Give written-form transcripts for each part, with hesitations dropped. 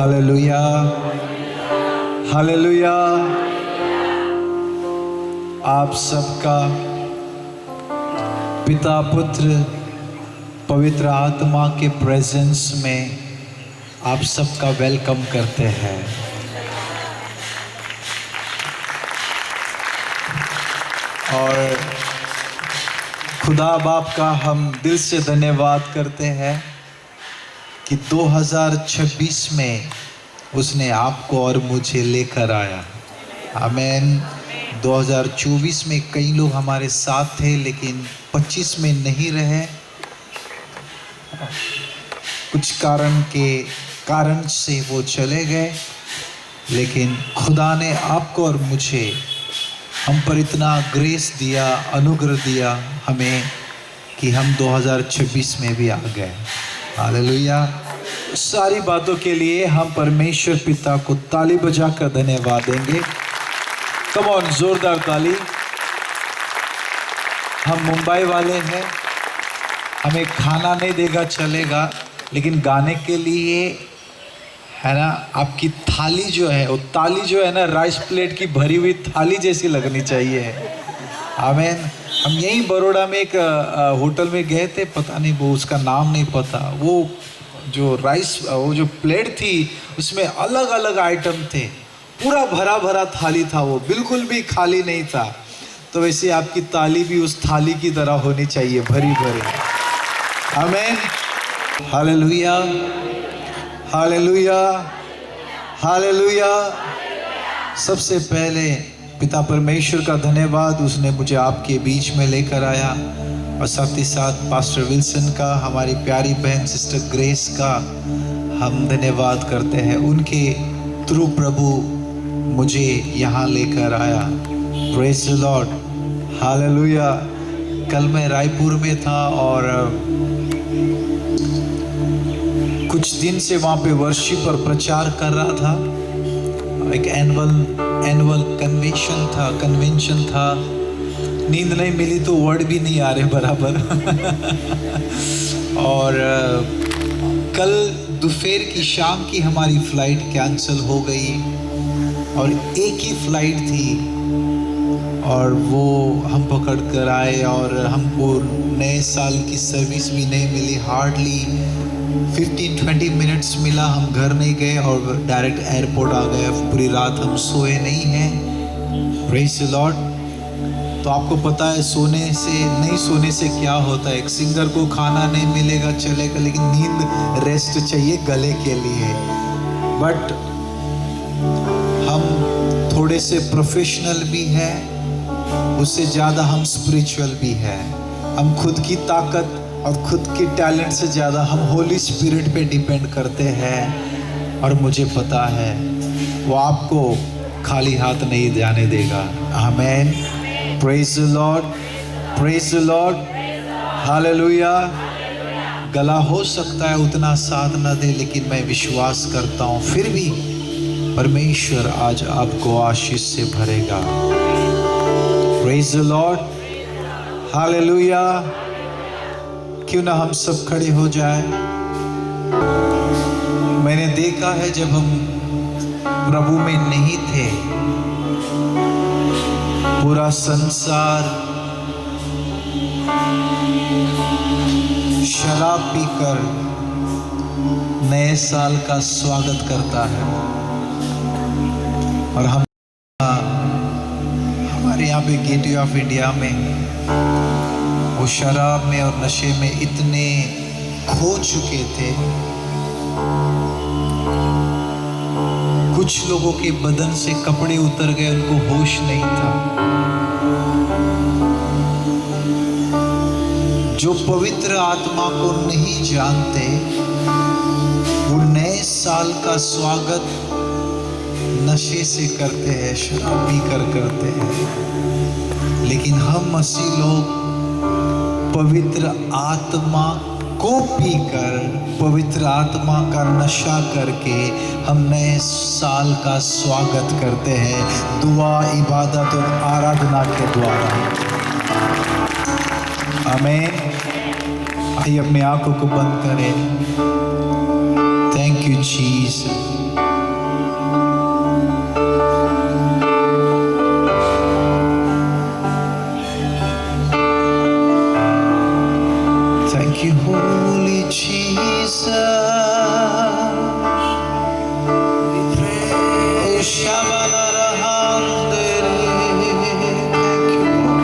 Hallelujah, hallelujah. आप सबका पिता पुत्र पवित्र आत्मा के प्रेजेंस में आप सबका वेलकम करते हैं। और खुदा बाप का हम दिल से धन्यवाद करते हैं कि 2026 में उसने आपको और मुझे लेकर आया। आमीन। 2024 में कई लोग हमारे साथ थे लेकिन 25 में नहीं रहे, कुछ कारण से वो चले गए। लेकिन खुदा ने आपको और मुझे हम पर इतना ग्रेस दिया, अनुग्रह दिया हमें कि हम 2026 में भी आ गए। हालेलुया। सारी बातों के लिए हम परमेश्वर पिता को ताली बजाकर धन्यवाद देंगे। कम ऑन, जोरदार ताली। हम मुंबई वाले हैं, हमें खाना नहीं देगा चलेगा, लेकिन गाने के लिए है ना, आपकी थाली जो है, वो ताली जो है ना, राइस प्लेट की भरी हुई थाली जैसी लगनी चाहिए। आमीन। हम यहीं बड़ौदा में एक होटल में गए थे, पता नहीं वो उसका नाम नहीं पता, वो जो प्लेट थी उसमें अलग अलग आइटम थे, पूरा भरा भरा थाली था, वो बिल्कुल भी खाली नहीं था। तो वैसे आपकी ताली भी उस थाली की तरह होनी चाहिए, भरी भरी। आमीन। Hallelujah, hallelujah, hallelujah. सबसे पहले पिता परमेश्वर का धन्यवाद, उसने मुझे आपके बीच में लेकर आया। और साथ ही साथ पास्टर विल्सन का, हमारी प्यारी बहन सिस्टर ग्रेस का हम धन्यवाद करते हैं। उनके थ्रू प्रभु मुझे यहाँ लेकर आया। Praise the Lord, hallelujah. कल मैं रायपुर में था और कुछ दिन से वहाँ पे वर्शिप और प्रचार कर रहा था। एक एनुअल कन्वेंशन था। नींद नहीं मिली तो वर्ड भी नहीं आ रहे बराबर। और कल दोपहर की शाम की हमारी फ्लाइट कैंसिल हो गई और एक ही फ्लाइट थी और वो हम पकड़ कर आए और हमको नए साल की सर्विस भी नहीं मिली। हार्डली 15-20 मिनट्स मिला, हम घर नहीं गए और डायरेक्ट एयरपोर्ट आ गए। पूरी रात हम सोए नहीं हैं। Praise the Lord. तो आपको पता है नहीं सोने से क्या होता है। एक सिंगर को खाना नहीं मिलेगा चलेगा, लेकिन नींद रेस्ट चाहिए गले के लिए। बट हम थोड़े से प्रोफेशनल भी हैं, उससे ज़्यादा हम स्पिरिचुअल भी हैं। हम खुद की ताकत और खुद के टैलेंट से ज़्यादा हम होली स्पिरिट पे डिपेंड करते हैं। और मुझे पता है वो आपको खाली हाथ नहीं जाने देगा। आमीन। Praise the Lord, praise the Lord, hallelujah. गला हो सकता है उतना साथ न दे, लेकिन मैं विश्वास करता हूँ फिर भी परमेश्वर आज आपको आशीष से भरेगा। Praise the Lord, hallelujah. क्यों ना हम सब खड़े हो जाए। मैंने देखा है जब हम प्रभु में नहीं थे, पूरा संसार शराब पीकर नए साल का स्वागत करता है। और हमारे यहाँ पे गेटवे ऑफ इंडिया में वो शराब में और नशे में इतने खो चुके थे। कुछ लोगों के बदन से कपड़े उतर गए, उनको होश नहीं था। जो पवित्र आत्मा को नहीं जानते वो नए साल का स्वागत नशे से करते हैं, शराब पीकर करते हैं। लेकिन हम मसीह लोग पवित्र आत्मा को पीकर, पवित्र आत्मा का नशा करके हम नए साल का स्वागत करते हैं, दुआ, इबादत और आराधना के द्वारा। आमीन। आइए अपनी आंखों को बंद करें। Thank you Jesus. Thank you, Holy Jesus. We pray. Shamanarahandere. Thank you, Lord.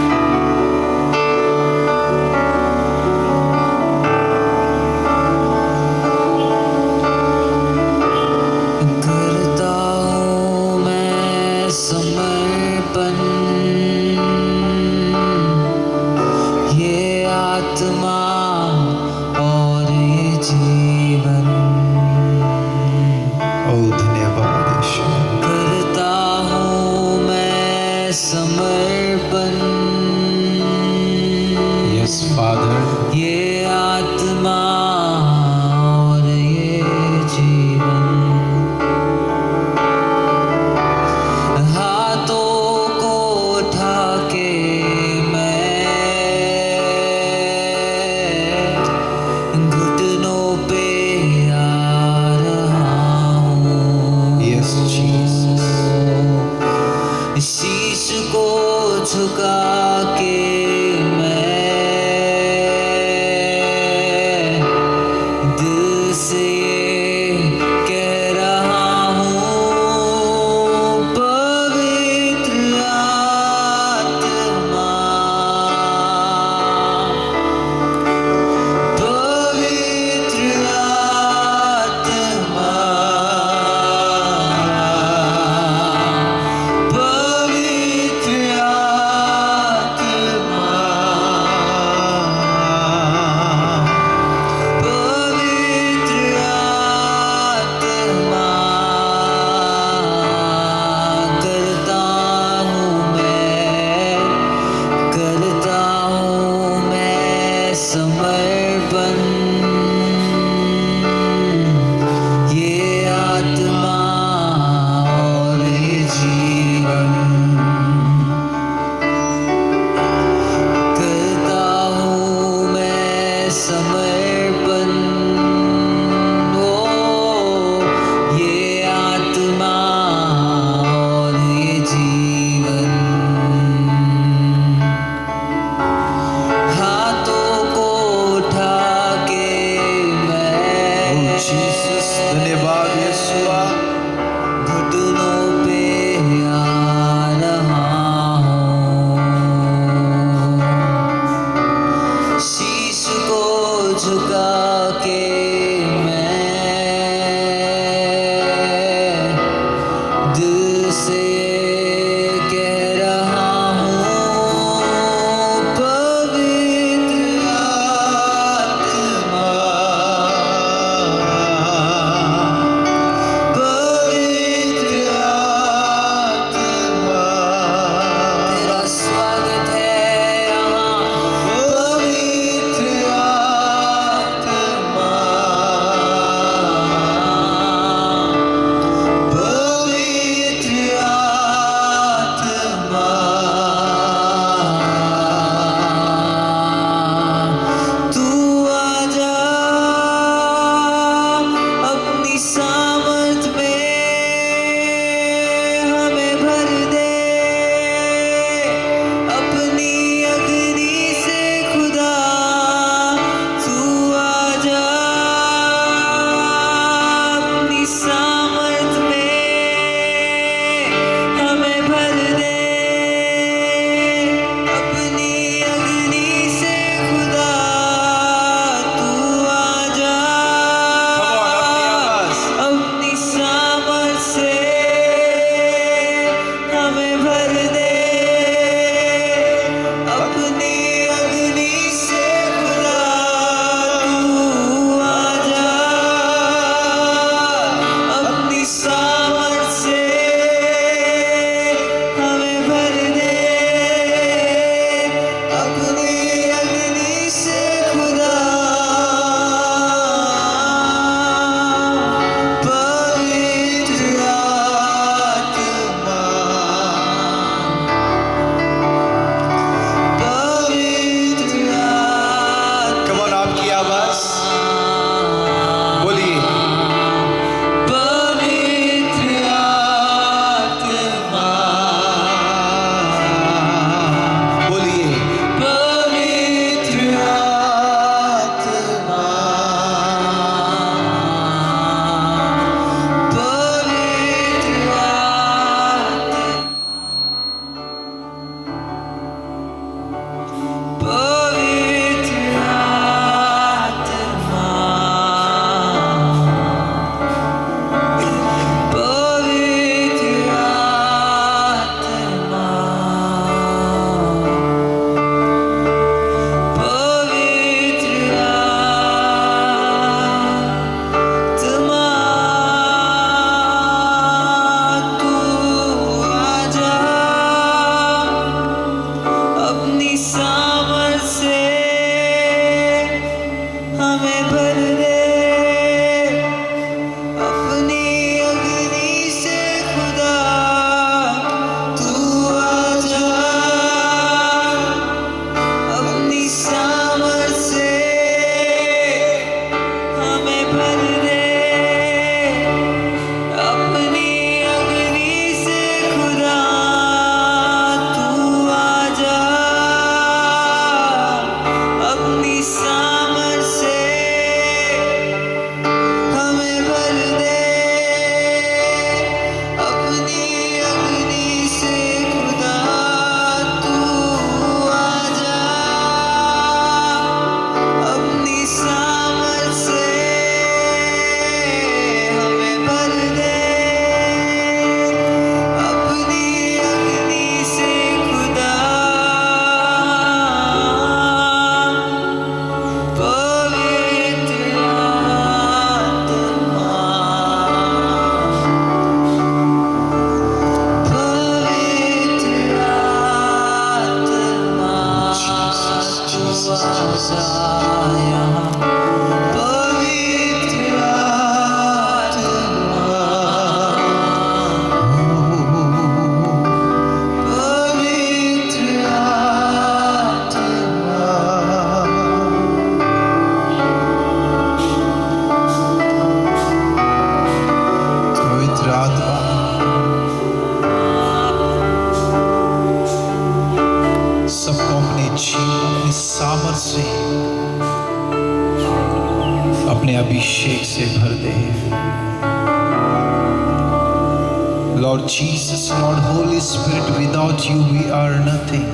Lord Jesus, Lord Holy Spirit, without you we are nothing.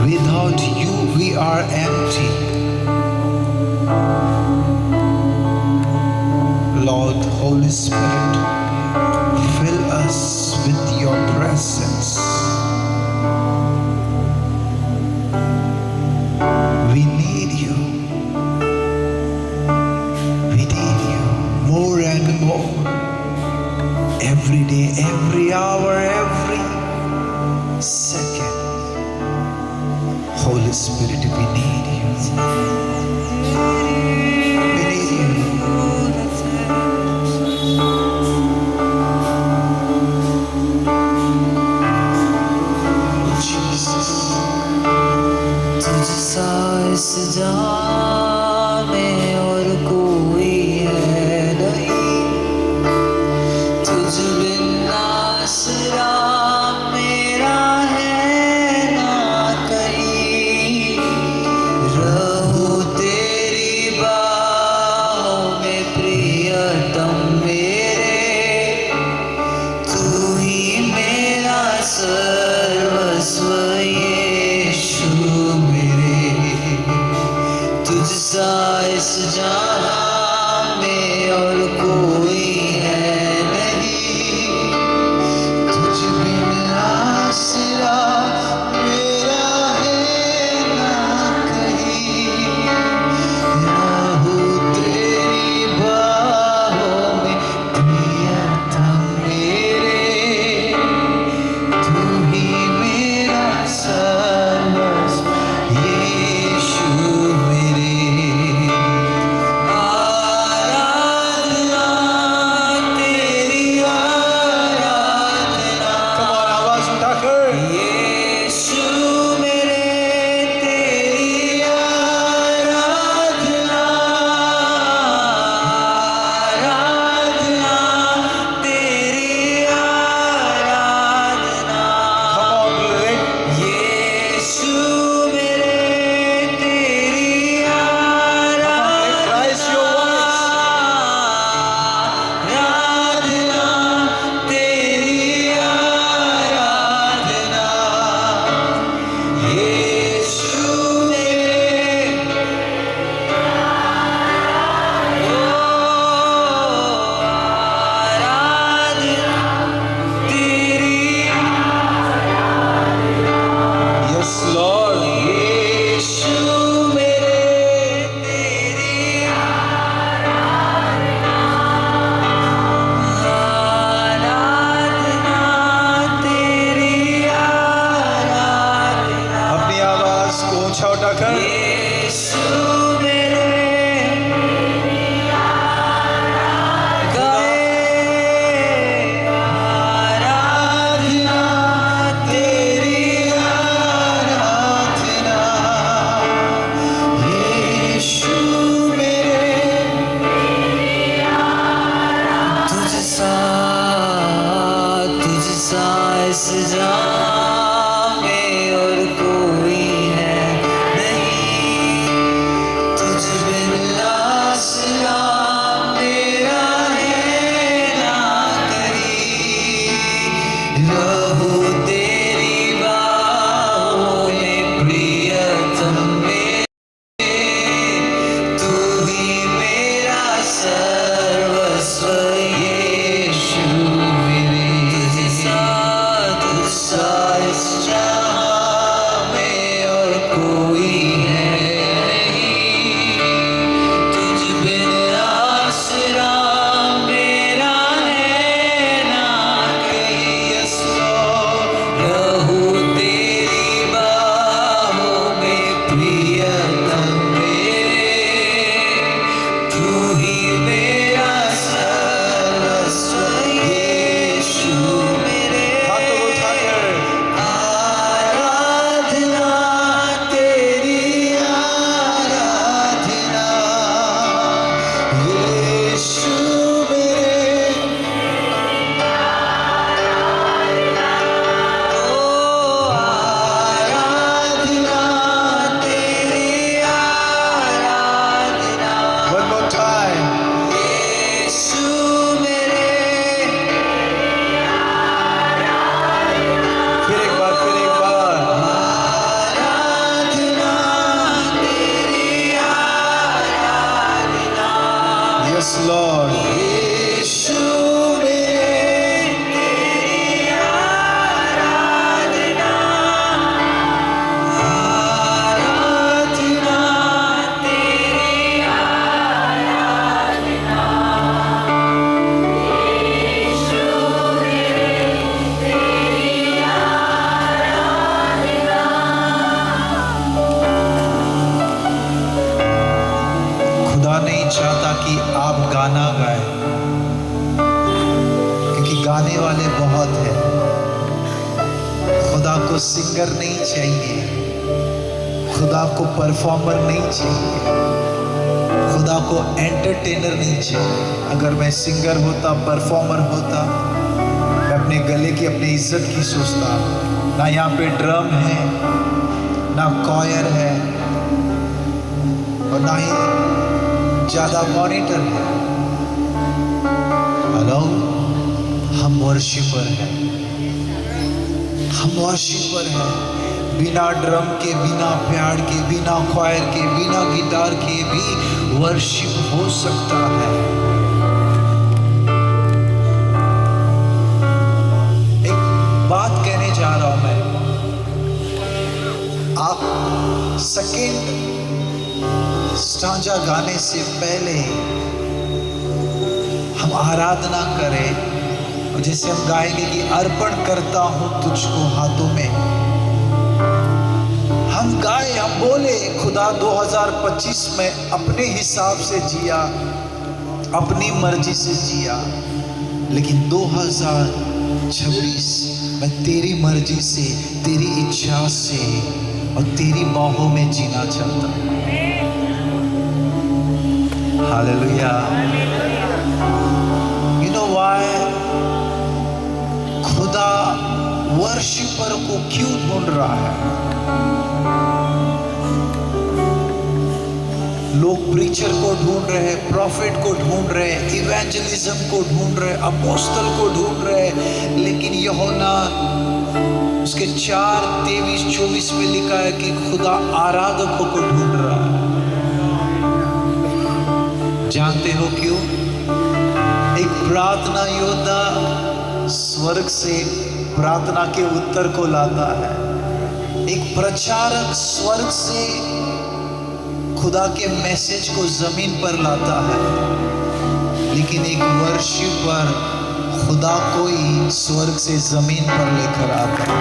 Without you we are empty. Lord Holy Spirit, fill us with your presence. We need you. We need you more and more. Every day, every hour, every second. Holy Spirit, we need you. We need you. Oh, Jesus. तुझसा इस जहां में और कोई है नहीं, तुझ बिन आसरा मेरा है ना कहीं। रहूं तेरी बाहों में प्रियतम मेरे, तू ही मेरा सर्वस्व यीशु मेरे। तुझसा इस जहां में और कोई है नहीं, तुझ बिन आसरा मेरा है ना कहीं। रहूं तेरी बाहों में प्रियतम मेरे, तू ही मेरा सर्वस्व यीशु मेरे। आराधना तेरी आराधना, कमाल आवाज उठाकर यीशु मेरे तेरी आराधना। आराधना तेरी आराधना, यीशु मेरे तेरी आराधना। आराधना तेरी आराधना, यीशु मेरे। आराधना तेरी, यस लॉर्ड। यीशु मेरे तेरी आराधना तेरी आराधना, अपनी आवाज को ऊंचा उठाकर यीशु मेरे गाए। आराधना तेरी आराधना, यीशु मेरे। तुझसा तुझसा इस जहां में और कोई है नहीं, तुझ बिन आसरा मेरा है ना कहीं। रहूं तेरी बाहों में प्रियतम मेरे, तू ही मेरा सर्वस्व यीशु मेरे। तुझसा तुझसा गाने वाले बहुत हैं। खुदा को सिंगर नहीं चाहिए, खुदा को परफॉर्मर नहीं चाहिए, खुदा को एंटरटेनर नहीं चाहिए। अगर मैं सिंगर होता, परफॉर्मर होता, मैं अपने गले की, अपनी इज्जत की सोचता। ना यहाँ पे ड्रम है, ना कॉयर है, और ना ही ज्यादा मॉनिटर है। हेलो, हम वर्शिपर हैं, हम वर्शिपर हैं। बिना ड्रम के, बिना प्यार के, बिना क्वायर के, बिना गिटार के भी वर्शिप हो सकता है। एक बात कहने जा रहा हूं मैं, आप सेकेंड स्टांजा गाने से पहले हम आराधना करें, और जैसे हम गाएंगे कि अर्पण करता हूं तुझको हाथों में, हम गाए, हम बोले खुदा 2025 में अपने हिसाब से जिया, अपनी मर्जी से जिया, लेकिन 2026 मैं तेरी मर्जी से, तेरी इच्छा से और तेरी बाहों में जीना चाहता हूं। हालेलुया। यू नो व्हाई खुदा वर्शिपर को क्यों ढूंढ रहा है? लोग प्रीचर को ढूंढ रहे हैं, प्रॉफिट को ढूंढ रहे हैं, इवेंजलिज्म को ढूंढ रहे हैं, अपोस्टल को ढूंढ रहे हैं, लेकिन यूहन्ना उसके 4:23-24 में लिखा है कि खुदा आराधकों को ढूंढ रहा है। जानते हो क्यों? एक प्रार्थना योद्धा स्वर्ग से प्रार्थना के उत्तर को लाता है, एक प्रचारक स्वर्ग से खुदा के मैसेज को जमीन पर लाता है, लेकिन एक वर्शिपर खुदा को ही स्वर्ग से जमीन पर लेकर आता है।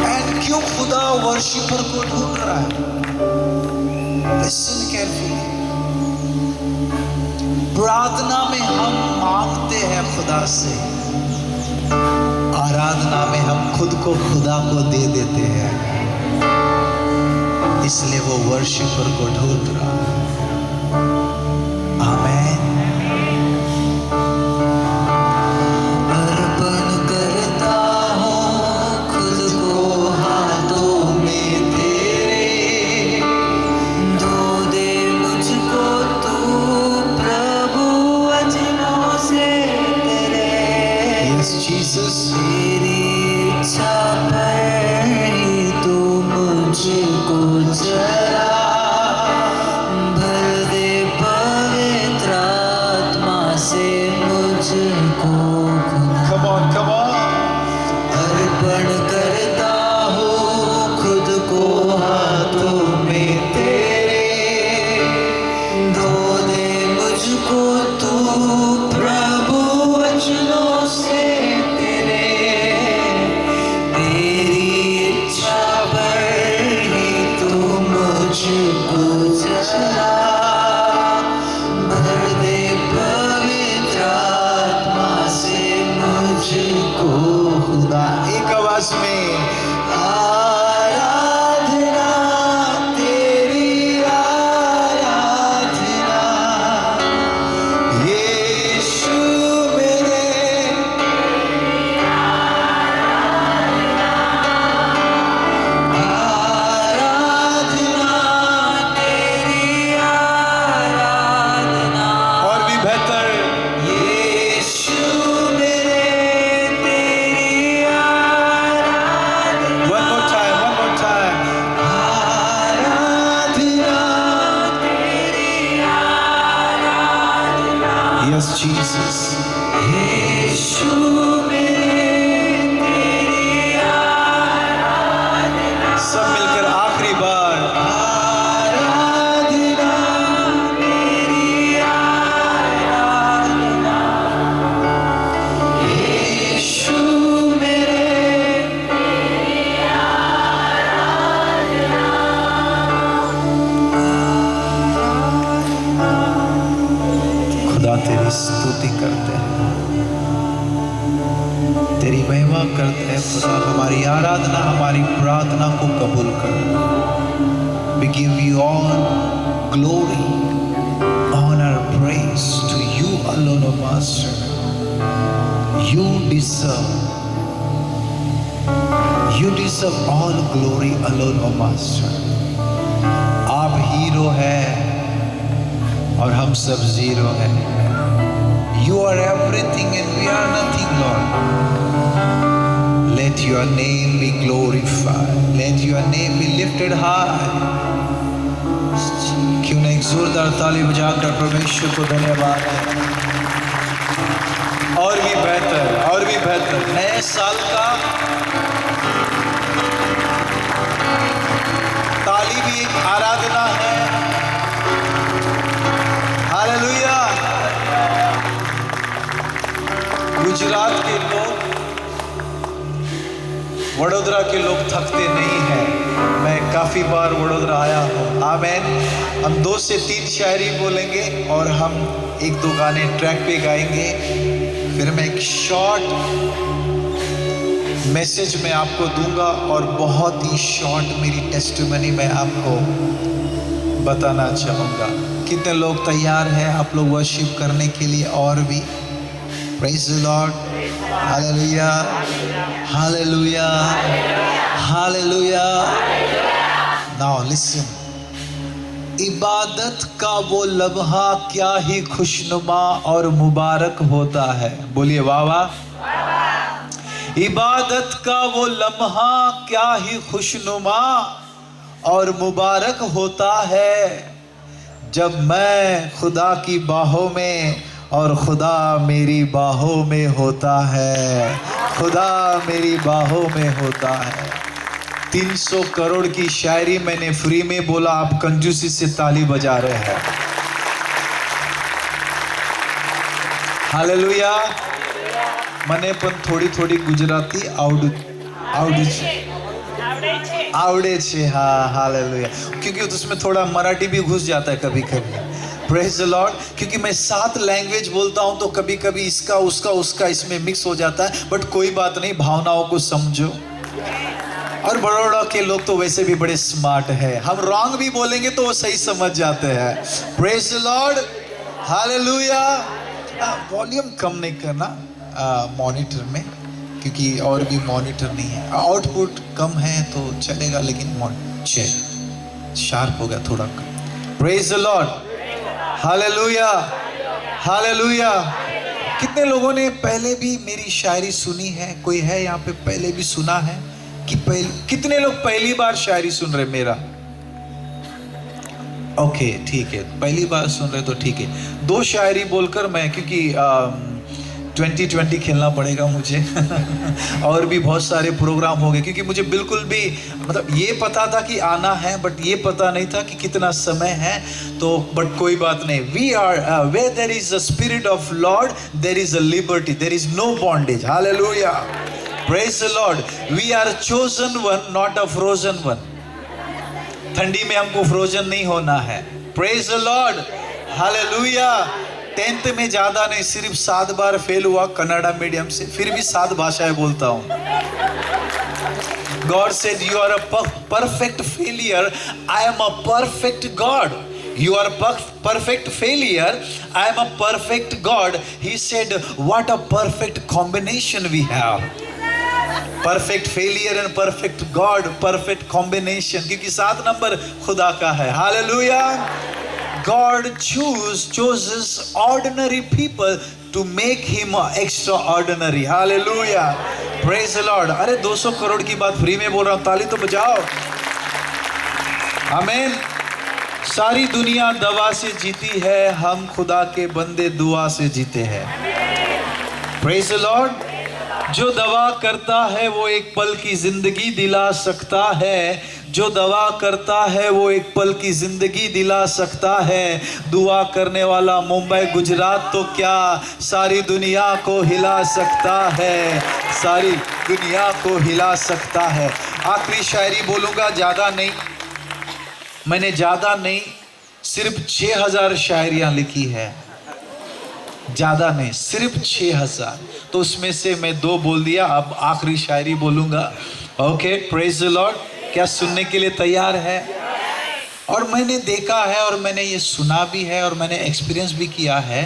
एंड क्यों खुदा वर्शिपर को ढूंढ रहा है? Listen carefully. प्रार्थना में हम मांगते हैं खुदा से, आराधना में हम खुद को खुदा को दे देते हैं, इसलिए वो वर्शिपर को ढूंढ रहा है। आमीन। अर्पण करता हूँ खुद को हाथों में तेरे, दो दे मुझको तू प्रभु वचनों से तेरे। Yes, Jesus. तेरी इच्छा पर ही तू मुझको जला, भर दे पवित्र आत्मा से मुझको खुदा। Come on, come on. अर्पण करता हूँ खुद को हाथों में तेरे, धो दे मुझको तू प्रभु वचनों से तेरे। तेरी इच्छा पर ही तू मुझको जला, भर दे पवित्र आत्मा से मुझको खुदा। एक आवाज में आराधना तेरी आराधना, यीशु मेरे आराधना तेरी आराधना, और भी बेहतर, यीशु मेरे तेरी आराधना। one more time, one more time. आराधना तेरी आराधना, Yes, Jesus. यीशु मेरे तेरी आराधना। सब मिलकर आखिरी बार। आराधना तेरी आराधना, यीशु मेरे तेरी आराधना। स्तुति करते हैं, तेरी महिमा करते हैं खुदा। हमारी आराधना, हमारी प्रार्थना को कबूल कर। We give you all glory, honor, praise to you alone, O Master. You deserve all glory alone, O Master. आप हीरो हैं और हम सब जीरो हैं। You are everything and we are nothing, Lord. Let your name be glorified. Let your name be lifted high. क्यों नहीं एक जोरदार ताली बजाकर परमेश्वर को धन्यवाद है। और भी बेहतर, और भी बेहतर नए साल का ताली भी एक आराधना है। हालेलुया। गुजरात के लोग, वडोदरा के लोग थकते नहीं हैं। मैं काफी बार वडोदरा आया हूँ। आमेन। हम 2 से 3 शायरी बोलेंगे और हम 1-2 गाने ट्रैक पे गाएंगे। फिर मैं एक शॉर्ट मैसेज मैं आपको दूंगा और बहुत ही शॉर्ट मेरी टेस्टिमनी मैं आपको बताना चाहूँगा। कितने लोग तैयार हैं आप लोग वर्शिप करने के लिए? और भी praise the Lord. Hallelujah, hallelujah, hallelujah. Now listen, इबादत का वो लम्हा क्या ही खुशनुमा और मुबारक होता है। बोलिए वाह वाह। इबादत का वो लम्हा क्या ही खुशनुमा और मुबारक होता है, जब मैं खुदा की बाहों में और खुदा मेरी बाहों में होता है। खुदा मेरी बाहों में होता है। 300 करोड़ की शायरी मैंने फ्री में बोला, आप कंजूसी से ताली बजा रहे हैं। हालेलुया। મને પણ થોડી થોડી ગુજરાતી आवड़े छे। हाँ हालेलुया। क्योंकि उसमें थोड़ा मराठी भी घुस जाता है कभी कभी। Praise the Lord. क्योंकि मैं 7 लैंग्वेज बोलता हूँ तो कभी कभी इसका उसका उसका इसमें मिक्स हो जाता है, बट कोई बात नहीं, भावनाओं को समझो। और बड़ोड़ा के लोग तो वैसे भी बड़े स्मार्ट है, हम रॉन्ग भी बोलेंगे तो वो सही समझ जाते हैं। Praise the Lord. Hallelujah. Volume कम नहीं करना मॉनिटर में, क्योंकि और भी मॉनिटर नहीं है। आउटपुट कम है तो चलेगा, लेकिन शार्प हो गया थोड़ा कम। Praise the Lord. Hallelujah, hallelujah. कितने लोगों ने पहले भी मेरी शायरी सुनी है? कोई है यहाँ पे पहले भी सुना है? कि कितने लोग पहली बार शायरी सुन रहे मेरा? ओके ठीक है, पहली बार सुन रहे तो ठीक है। 2 शायरी बोलकर मैं, क्योंकि 2020 खेलना पड़ेगा मुझे और भी बहुत सारे प्रोग्राम हो गए, क्योंकि मुझे बिल्कुल भी मतलब ये पता था कि आना है, बट ये पता नहीं था कि कितना समय है। तो बट कोई बात नहीं। We are where there is the spirit of Lord there is a liberty, there is no bondage. Hallelujah. Praise the Lord. We are chosen one, not a frozen one. ठंडी में हमको फ्रोजन नहीं होना है। Praise the Lord. Hallelujah. 10th में ज्यादा नहीं, सिर्फ 7 बार फेल हुआ कन्नड़ा मीडियम से, फिर भी 7 भाषाएं बोलता हूं। God said you are a perfect failure, I am a perfect God. You are a perfect failure, I am a perfect God. He said what a perfect combination we have. Perfect failure and perfect God, perfect combination, क्योंकि 7 number खुदा का है। Hallelujah. God chooses ordinary people to make him extraordinary. Hallelujah. Praise the Lord. अरे 200 करोड़ की बात free में बोल रहा हूँ, ताली तो बजाओ। आमीन। सारी दुनिया दवा से जीती है, हम खुदा के बंदे दुआ से जीते हैं। Praise the Lord. जो दवा करता है वो एक पल की जिंदगी दिला सकता है। जो दवा करता है वो एक पल की जिंदगी दिला सकता है। दुआ करने वाला मुंबई गुजरात तो क्या सारी दुनिया को हिला सकता है। सारी दुनिया को हिला सकता है। आखिरी शायरी बोलूँगा, ज़्यादा नहीं, मैंने ज़्यादा नहीं, सिर्फ 6000 शायरियाँ लिखी है। ज़्यादा नहीं, सिर्फ 6,000। तो उसमें से मैं 2 बोल दिया, अब आखिरी शायरी बोलूँगा। Okay, praise the Lord. क्या सुनने के लिए तैयार है? और मैंने देखा है और मैंने ये सुना भी है और मैंने एक्सपीरियंस भी किया है,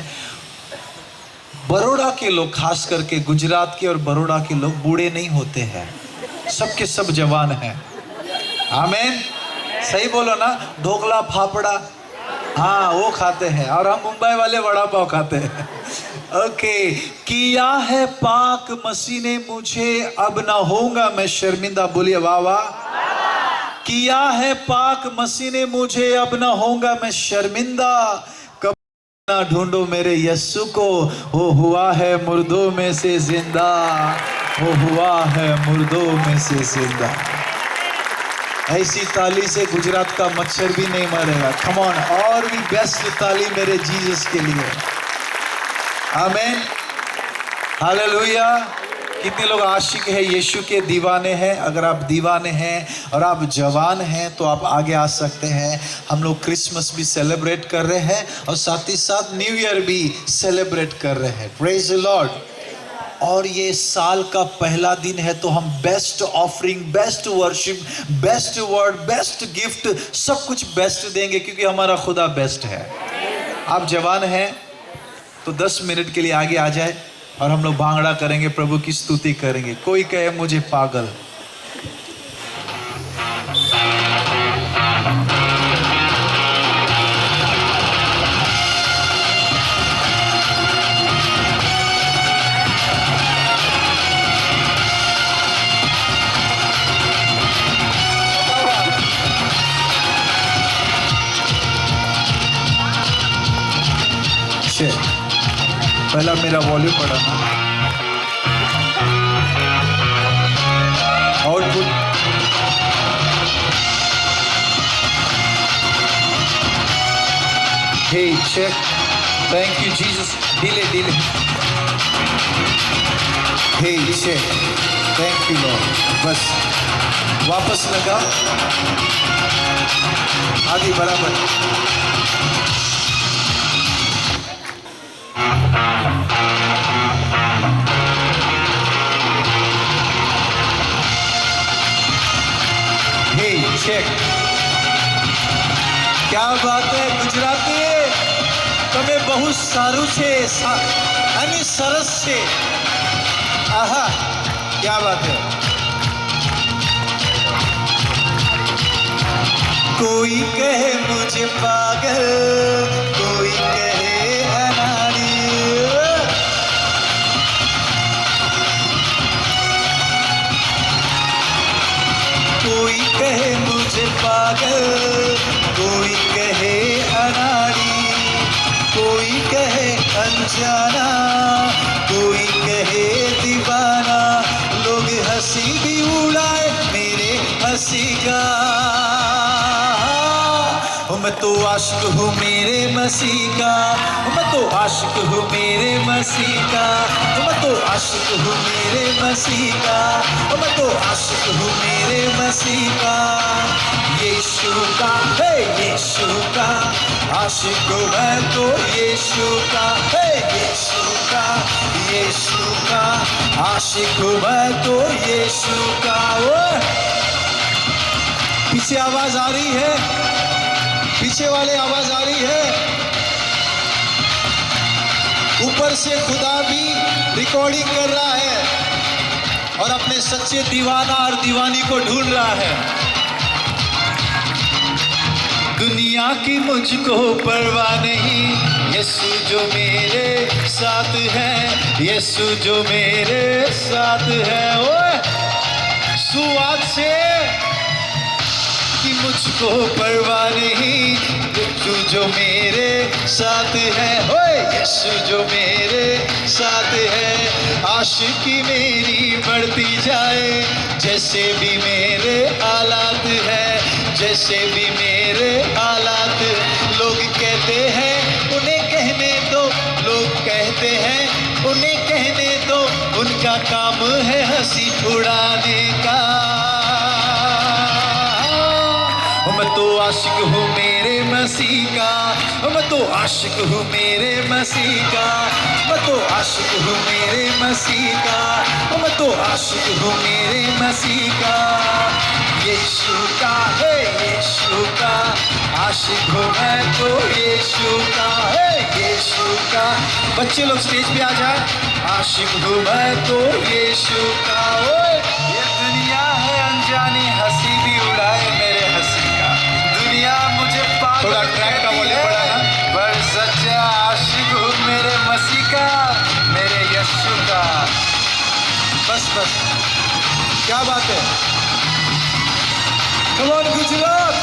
बड़ौदा के लोग, खास करके गुजरात के और बड़ौदा के लोग बूढ़े नहीं होते हैं, सबके सब जवान हैं। आमीन, सही बोलो ना। ढोकला फाफड़ा, हाँ वो खाते हैं, और हम मुंबई वाले वड़ा पाव खाते हैं। ओके, किया है पाक मसीह ने मुझे, अब ना होऊंगा मैं शर्मिंदा। बोलिए वाह वाह। किया है पाक मसीह ने मुझे, अब ना होऊंगा मैं शर्मिंदा। कब ना ढूंढो मेरे यस्सु को, वो हुआ है मुर्दों में से जिंदा, वो हुआ है मुर्दों में से जिंदा। ऐसी ताली से गुजरात का मच्छर भी नहीं मरेगा। कम ऑन, और भी बेस्ट ताली मेरे जीसस के लिए। आमीन, हालेलुया। कितने लोग आशिक है, यीशु के दीवाने हैं? अगर आप दीवाने हैं और आप जवान हैं तो आप आगे आ सकते हैं। हम लोग क्रिसमस भी सेलिब्रेट कर रहे हैं और साथ ही साथ न्यू ईयर भी सेलिब्रेट कर रहे हैं। Praise the Lord. और ये साल का पहला दिन है तो हम best offering, best worship, best word, best gift, सब कुछ बेस्ट देंगे क्योंकि हमारा खुदा बेस्ट है। आप जवान हैं तो 10 मिनट के लिए आगे आ जाए और हम लोग भांगड़ा करेंगे, प्रभु की स्तुति करेंगे। कोई कहे मुझे पागल, पहला मेरा वॉल्यूम बढ़ाना, output. Hey check, thank you Jesus. Delay. Hey check, thank you Lord. बस वापस लगा, आगे बराबर। चेक, क्या बात है गुजराती, તમે બહુ સારું છે અને સરસ છે। આહા, क्या बात है। कोई कहे मुझे पागल, कोई कहे अनाड़ी, कोई कहे मुझे पागल, कोई कहे अनाड़ी, कोई कहे अनजाना, कोई कहे दीवाना। लोग हंसी भी उड़ाए मेरे हंसी का, मैं तो आशिक हूँ मेरे मसीह का, मैं तो आशिक हूँ मेरे मसीह का, मैं तो आशिक हूँ मेरे मसीह का, मैं तो आशिक हूँ मेरे मसीह का। यीशु का, हे यीशु का आशिक हूँ मैं तो यीशु का, हे यीशु का, यीशु का आशिक हूँ मैं तो यीशु का। पीछे आवाज आ रही है, पीछे वाले आवाज आ रही है। ऊपर से खुदा भी रिकॉर्डिंग कर रहा है और अपने सच्चे दीवाना और दीवानी को ढूंढ रहा है। दुनिया की मुझको परवाह नहीं, यीशु जो मेरे साथ है, यीशु जो मेरे साथ है। ओए सुवाद से कि मुझको परवाह नहीं, यीशु जो मेरे साथ है, ओए यीशु जो मेरे साथ है। आशिकी मेरी बढ़ती जाए, जैसे भी मेरे हालात है, जैसे भी मेरे हालात। लोग कहते हैं उन्हें कहने दो, लोग कहते हैं उन्हें कहने दो, उनका काम है हंसी उड़ाने का। मैं तो आशिक हूँ मेरे मसीह का, मैं तो आशिक हूँ मेरे मसीह का, मैं तो आशिक हूँ मेरे मसीह का, मैं तो आशिक हूँ मेरे मसीह का। यीशु का है, यीशु का आशिक हूँ मैं तो यीशु का है, यीशु का। बच्चे लोग स्टेज पे आ जाए। आशिक हूँ मैं तो यीशु का। ओए ये दुनिया है अनजानी, हंसी भी उड़ाए मेरे हंसी का। दुनिया मुझे पागल थोड़ा ट्रैक का वॉल्यूम बढ़ाना, पर सच्चा आशिक हूँ मेरे मसीह का, मेरे यीशु का। बस बस, क्या बात है। Come on Gujarat.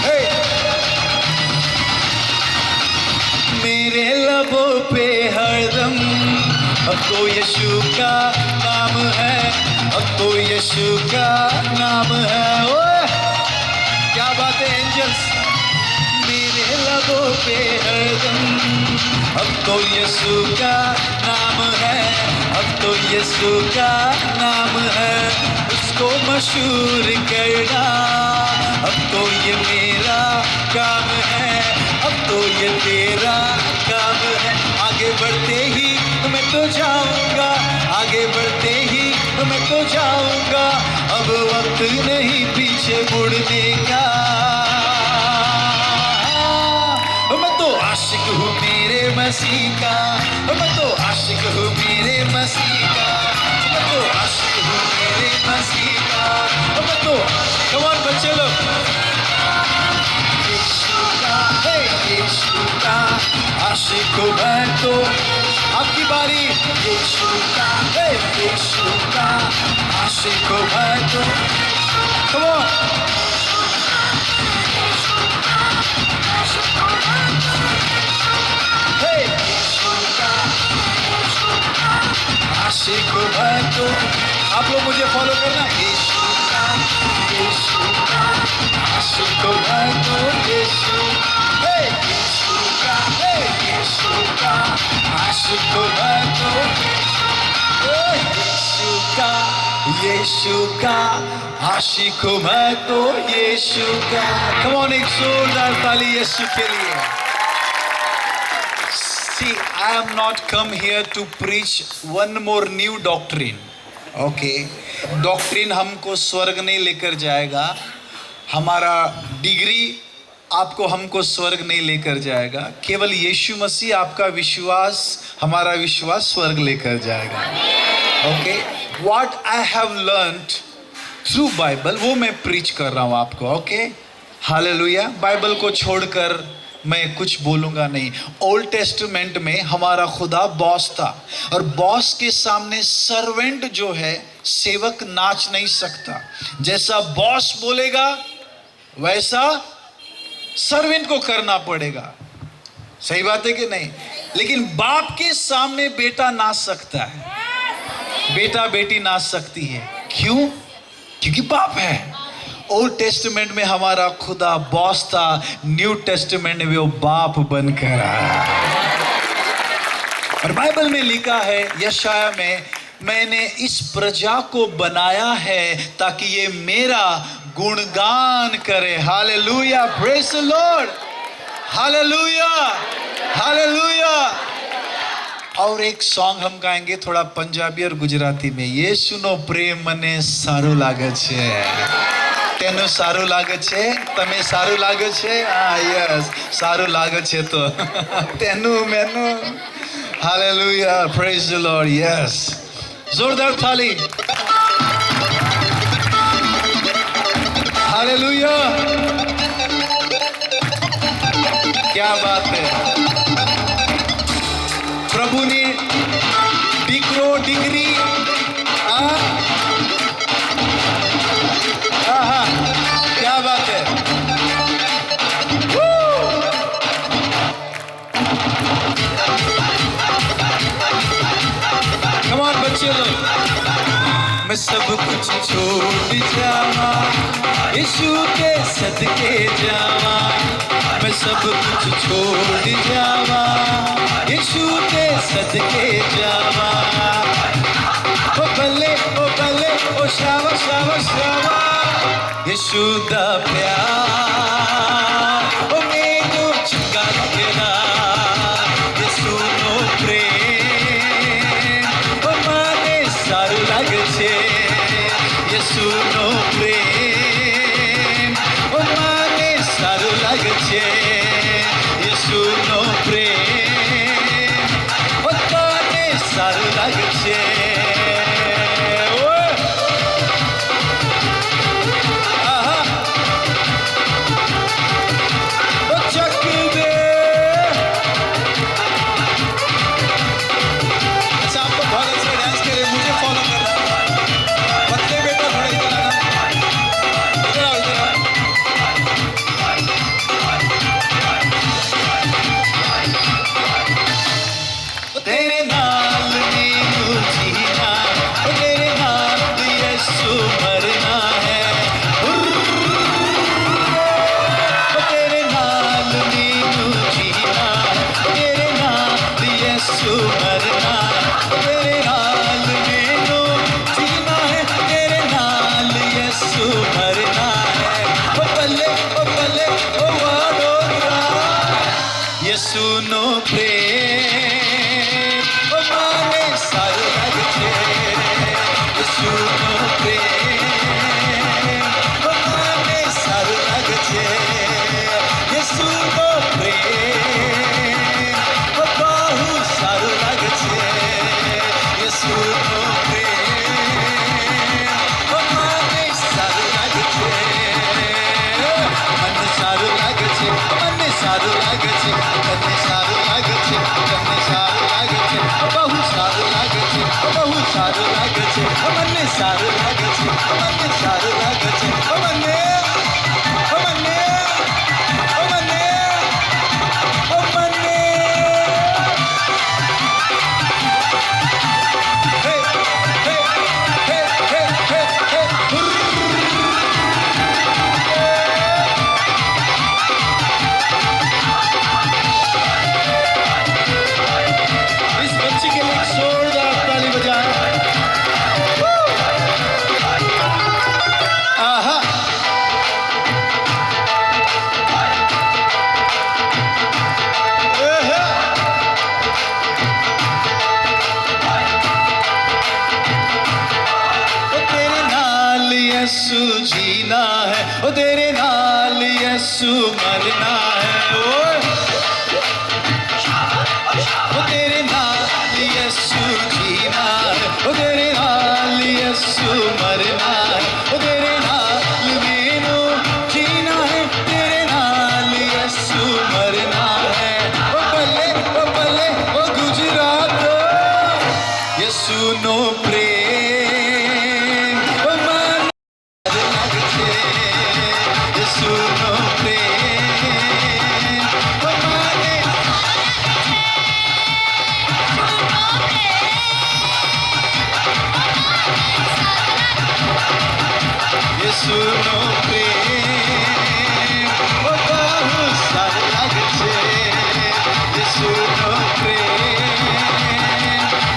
Hey! मेरे लबों पे हरदम अब तो यीशु का नाम है, अब तो यीशु का नाम है। ओए क्या बात है एंजल्स। मेरे लबों पे हरदम अब तो यीशु का नाम है, अब तो यीशु का नाम है। उसको मशहूर करना अब तो ये मेरा काम है, अब तो ये तेरा काम है। आगे बढ़ते ही मैं तो जाऊंगा, आगे बढ़ते ही मैं तो जाऊंगा। अब वक्त नहीं पीछे मुड़ने का। मैं तो आशिक हूँ मेरे मसीह का, मैं तो आशिक हूँ मेरे मसीह का, मैं तो आशिक हूँ मेरे मसीह का, मैं तो। कम ऑन बच्चे लोग। यीशु का है, यीशु का आशिक हूँ मैं तो। आपकी बारी। यीशु का है, यीशु का आशिक हूँ मैं तो। Come on. आशिक हूँ मैं तो। आप लोग मुझे फॉलो करना। यीशु का आशिक हूँ मैं तो यीशु। यीशु का आशिक हूँ मैं तो। यीशु का आशिक हूँ मैं तो यीशु का। कम ऑन, एक जोरदार ताली यीशु के लिए। See, I am not come here to preach one more new doctrine. Okay, doctrine हमको स्वर्ग नहीं लेकर जाएगा, हमारा डिग्री आपको हमको स्वर्ग नहीं लेकर जाएगा। केवल यीशु मसीह आपका विश्वास, हमारा विश्वास स्वर्ग लेकर जाएगा। Okay, what I have learned through Bible वो मैं प्रीच कर रहा हूँ आपको। Okay, hallelujah. बाइबल को छोड़कर मैं कुछ बोलूंगा नहीं। ओल्ड टेस्टमेंट में हमारा खुदा बॉस था, और बॉस के सामने सर्वेंट जो है, सेवक नाच नहीं सकता। जैसा बॉस बोलेगा वैसा सर्वेंट को करना पड़ेगा। सही बात है कि नहीं? लेकिन बाप के सामने बेटा नाच सकता है, बेटा बेटी नाच सकती है। क्यों? क्योंकि बाप है। ओल्ड टेस्टमेंट में हमारा खुदा बॉस था, न्यू टेस्टमेंट में वो बाप बनकर आया। और बाइबल में लिखा है यशाया में, मैंने इस प्रजा को बनाया है ताकि ये मेरा गुणगान करे। Hallelujah, praise the Lord, hallelujah, hallelujah. और एक सॉन्ग हम गाएंगे थोड़ा पंजाबी और गुजराती में। ये सुनो प्रेम मने सारू लागे छे, तेनु सारू लागे छे, तमे सारू लागे छे। हाँ यस, सारू लागे छे तो तेनु मेनु। Hallelujah, praise the Lord. Yes, जोरदार थाली। हालेलुया, क्या बात है। प्रभु ने डिग्रो डिग्री क्या बात है। कम ऑन बच्चे लोग। मैं सब कुछ छोड़ जावा, यीशु के सदके जावा। मैं सब कुछ छोड़ जावा, यीशु के सदके जावा। ओ बल्ले ओ बल्ले ओ शावा शावा शावा, यीशु दा प्यार ओ मैनू चंगा लगदा यीशु नो प्रेम ओ माने सारू लग छे यीशु नो प्रेम ओ माने सारू लग छे यीशु नो प्रेम ओ ताने सारू लग छे तेरे नाल मैनू जीना तेरे नाल यीशु मरना है तेरे नाल मैनू जीना तेरे नाल यीशु मरना तेरे नाल मैनू जीना है तेरे नाल यीशु मरना है ओ बल्ले ओ वाडोरा यीशु नो प्रेम ओ माने सारू लग छे यीशु नो प्रेम ओ माने सारू लग छे यीशु नो प्रेम ओ बहु सारू लग छे यीशु नो प्रेम ओ माने सारू लग छे मन सारू लग छे मन सारू लग छे मन सारू लग छे मन सारू लग छे बहु सारू लग छे बहु सारू लग छे मन सारू लग छे मन सारू लग छे मने मने मने मने हे हे हे हे हे इस बच्ची के लिए एक जोरदार ताली बजाएं। आहा एहे। ओ तेरे नाल यीशु जीना है ओ तेरे नाल यीशु मरना है ओए ओ तेरे नाल यीशु जीना है ओ तेरे नाल यीशु मरना है ओ तेरे नाल मैनू जीना है तेरे नाल यीशु मरना है ओ बल्ले ओ गुजरात यीशु नो प्रेम ओ मन लग छे यीशु नो प्रेम ओ माने यीशु नो प्रेम ओ बहु सारू लग छे यीशु नो प्रेम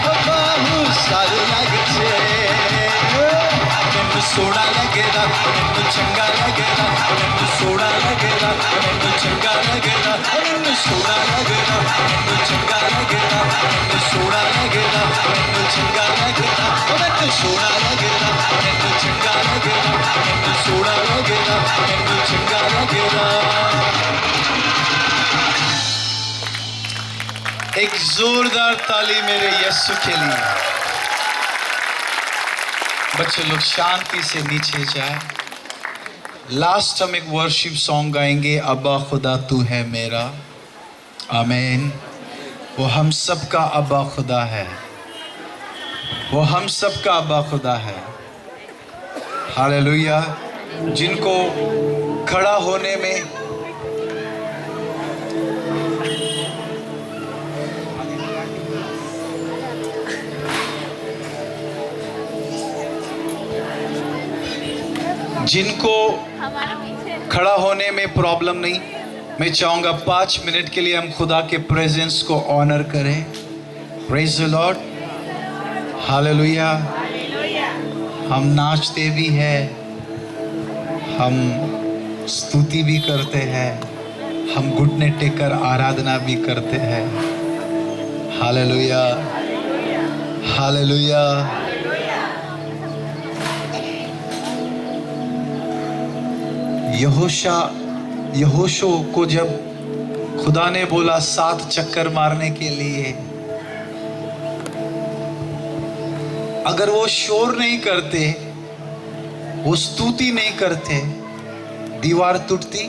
ओ बहु सारू लग छे मैनू सोहना लगेदा मैनू चंगा लगेदा मैनू सोहना लगेदा मैनू चंगा लगेदा मैनू सोहना लगेदा मैनू चंगा लगेदा मैनू सोहना लगेदा मैनू चंगा लगेदा मैनू सोहना लगेदा मैनू चंगा लगेदा मैनू सोहना लगेदा मैनू चंगा लगेदा। एक जोरदार ताली मेरे यीशु के लिए। बच्चे लोग शांति से नीचे जाए। लास्ट हम एक वर्शिप सॉन्ग गाएंगे, अब्बा खुदा तू है मेरा। आमीन। वो हम सब का अब्बा खुदा है, वो हम सब का अब्बा खुदा है। हालेलुया। जिनको खड़ा होने में जिनको खड़ा होने में प्रॉब्लम नहीं, मैं चाहूँगा 5 मिनट के लिए हम खुदा के प्रेजेंस को ऑनर करें। Praise the Lord, hallelujah. हम नाचते भी हैं, हम स्तुति भी करते हैं, हम घुटने टेककर आराधना भी करते हैं। Hallelujah, hallelujah. यहोशू को जब खुदा ने बोला 7 चक्कर मारने के लिए, अगर वो शोर नहीं करते, वो स्तुति नहीं करते, दीवार टूटती।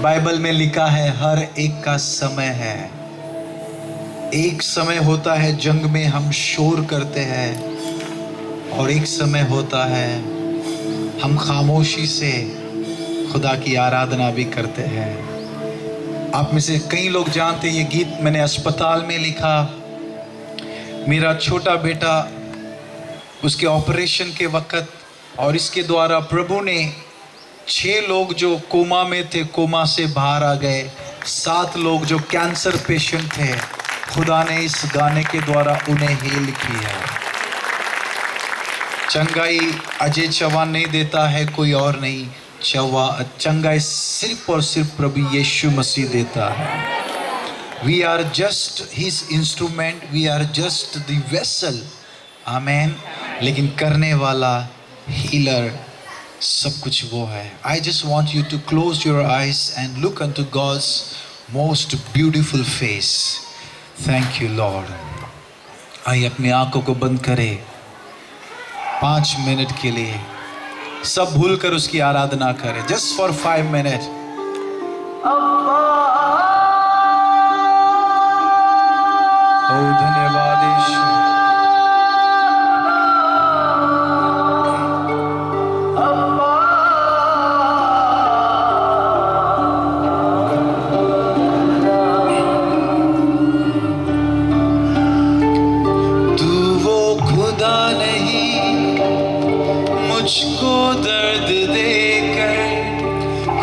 बाइबल में लिखा है हर एक का समय है। एक समय होता है जंग में हम शोर करते हैं, और एक समय होता है हम खामोशी से खुदा की आराधना भी करते हैं। आप में से कई लोग जानते हैं ये गीत मैंने अस्पताल में लिखा। मेरा छोटा बेटा, उसके ऑपरेशन के वक्त, और इसके द्वारा प्रभु ने 6 लोग जो कोमा में थे, कोमा से बाहर आ गए। 7 लोग जो कैंसर पेशेंट थे, खुदा ने इस गाने के द्वारा उन्हें हील किया। चंगाई अजय चौहान नहीं देता है, कोई और नहीं। चंगाई सिर्फ और सिर्फ प्रभु यीशु मसीह देता है। We are just his instrument, we are just the vessel, आमेन। लेकिन करने वाला, हीलर, सब कुछ वो है। I just want you to close your eyes and look unto God's most beautiful face. Thank you Lord. आइए अपनी आंखों को बंद करें 5 मिनट के लिए, सब भूल कर उसकी आराधना करें। Just for 5 minutes. ओ धन्यवाद यीशु। तू वो खुदा नहीं मुझको दर्द देकर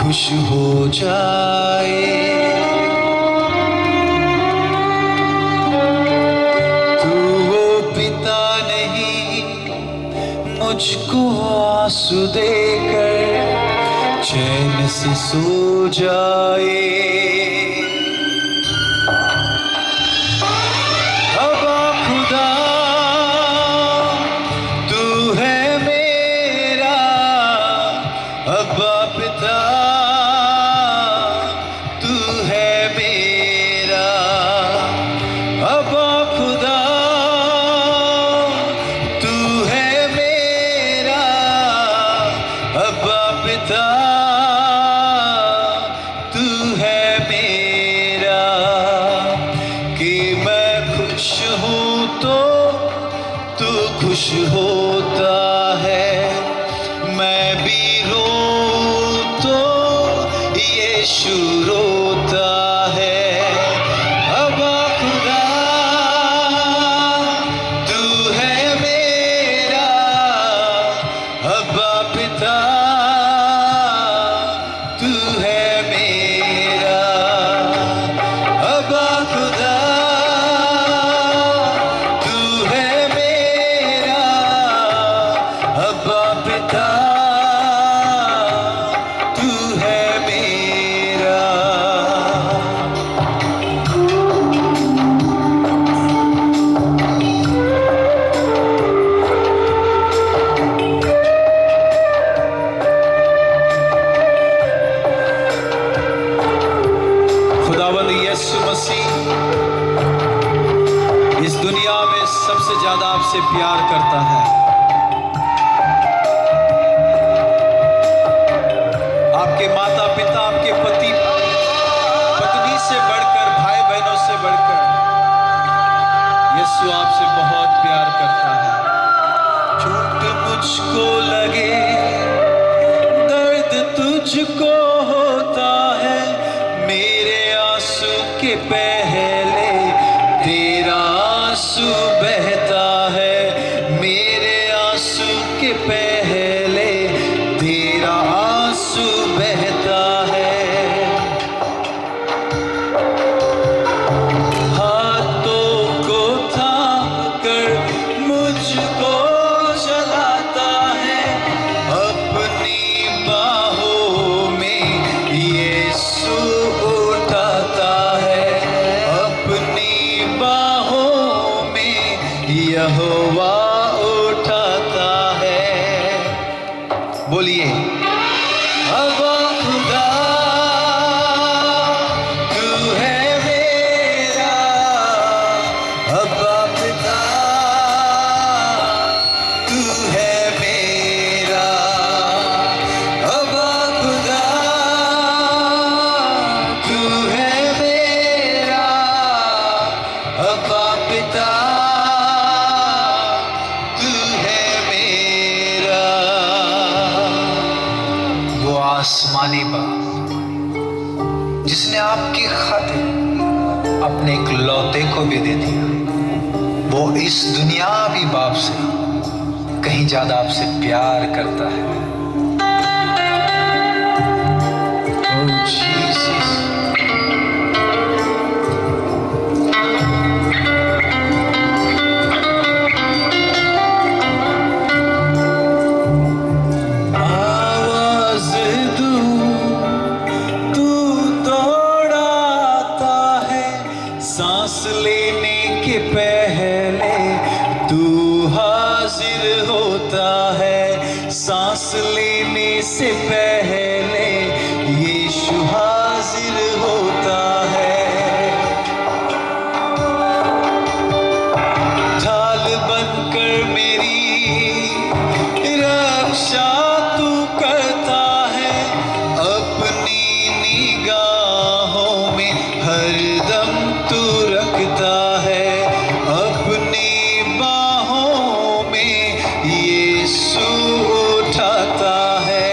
खुश हो जाए। मुझको आंसू देकर चैन से सो जाए। अब्बा खुदा तू है मेरा, अब्बा पिता तू है मेरा, अब्बा खुदा पिता तू है मेरा। कि मैं खुश हूँ तो तू खुश होता है, मैं भी रोऊं तो यीशु रोता है। अब्बा खुदा तू है मेरा, अब्बा पिता इस दुनिया में सबसे ज्यादा आपसे प्यार करता है। आपके माता पिता, आपके पति पत्नी से बढ़कर, भाई बहनों से बढ़कर यीशु आपसे बहुत प्यार करता है। चोट मुझको लगे, दर्द तुझको होता है, मेरे आंसू के पहले तेरा आंसू बहता है, मेरे आंसू के पहले तेरा आंसू बहता है। हाथों को थाम कर मुझको चलाता है, अपनी जिसने आपकी खातिर अपने एक लौते को भी दे दिया, वो इस दुनियावी बाप से कहीं ज्यादा आपसे प्यार करता है। Oh, Jesus. आवाज़ दूँ तू दौड़ाता है, सांस लेने के पहले तू हाजिर होता है, सांस लेने से पहले यीशु हाजिर होता है। ढाल बनकर मेरी रक्षा तू करता है, अपनी निगाहों में हरदम तू रखता है, अपनी बाहों में यीशु उठाता है।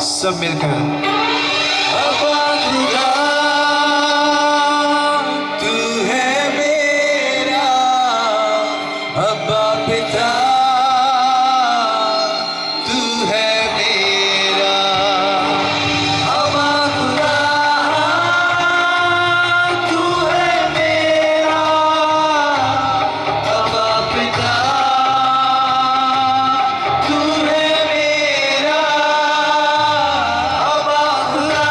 सब मिलकर अब्बा खुदा तू है मेरा, अब्बा पिता तू है मेरा, अब्बा खुदा तू है मेरा, अब्बा पिता तू है मेरा, अब्बा खुदा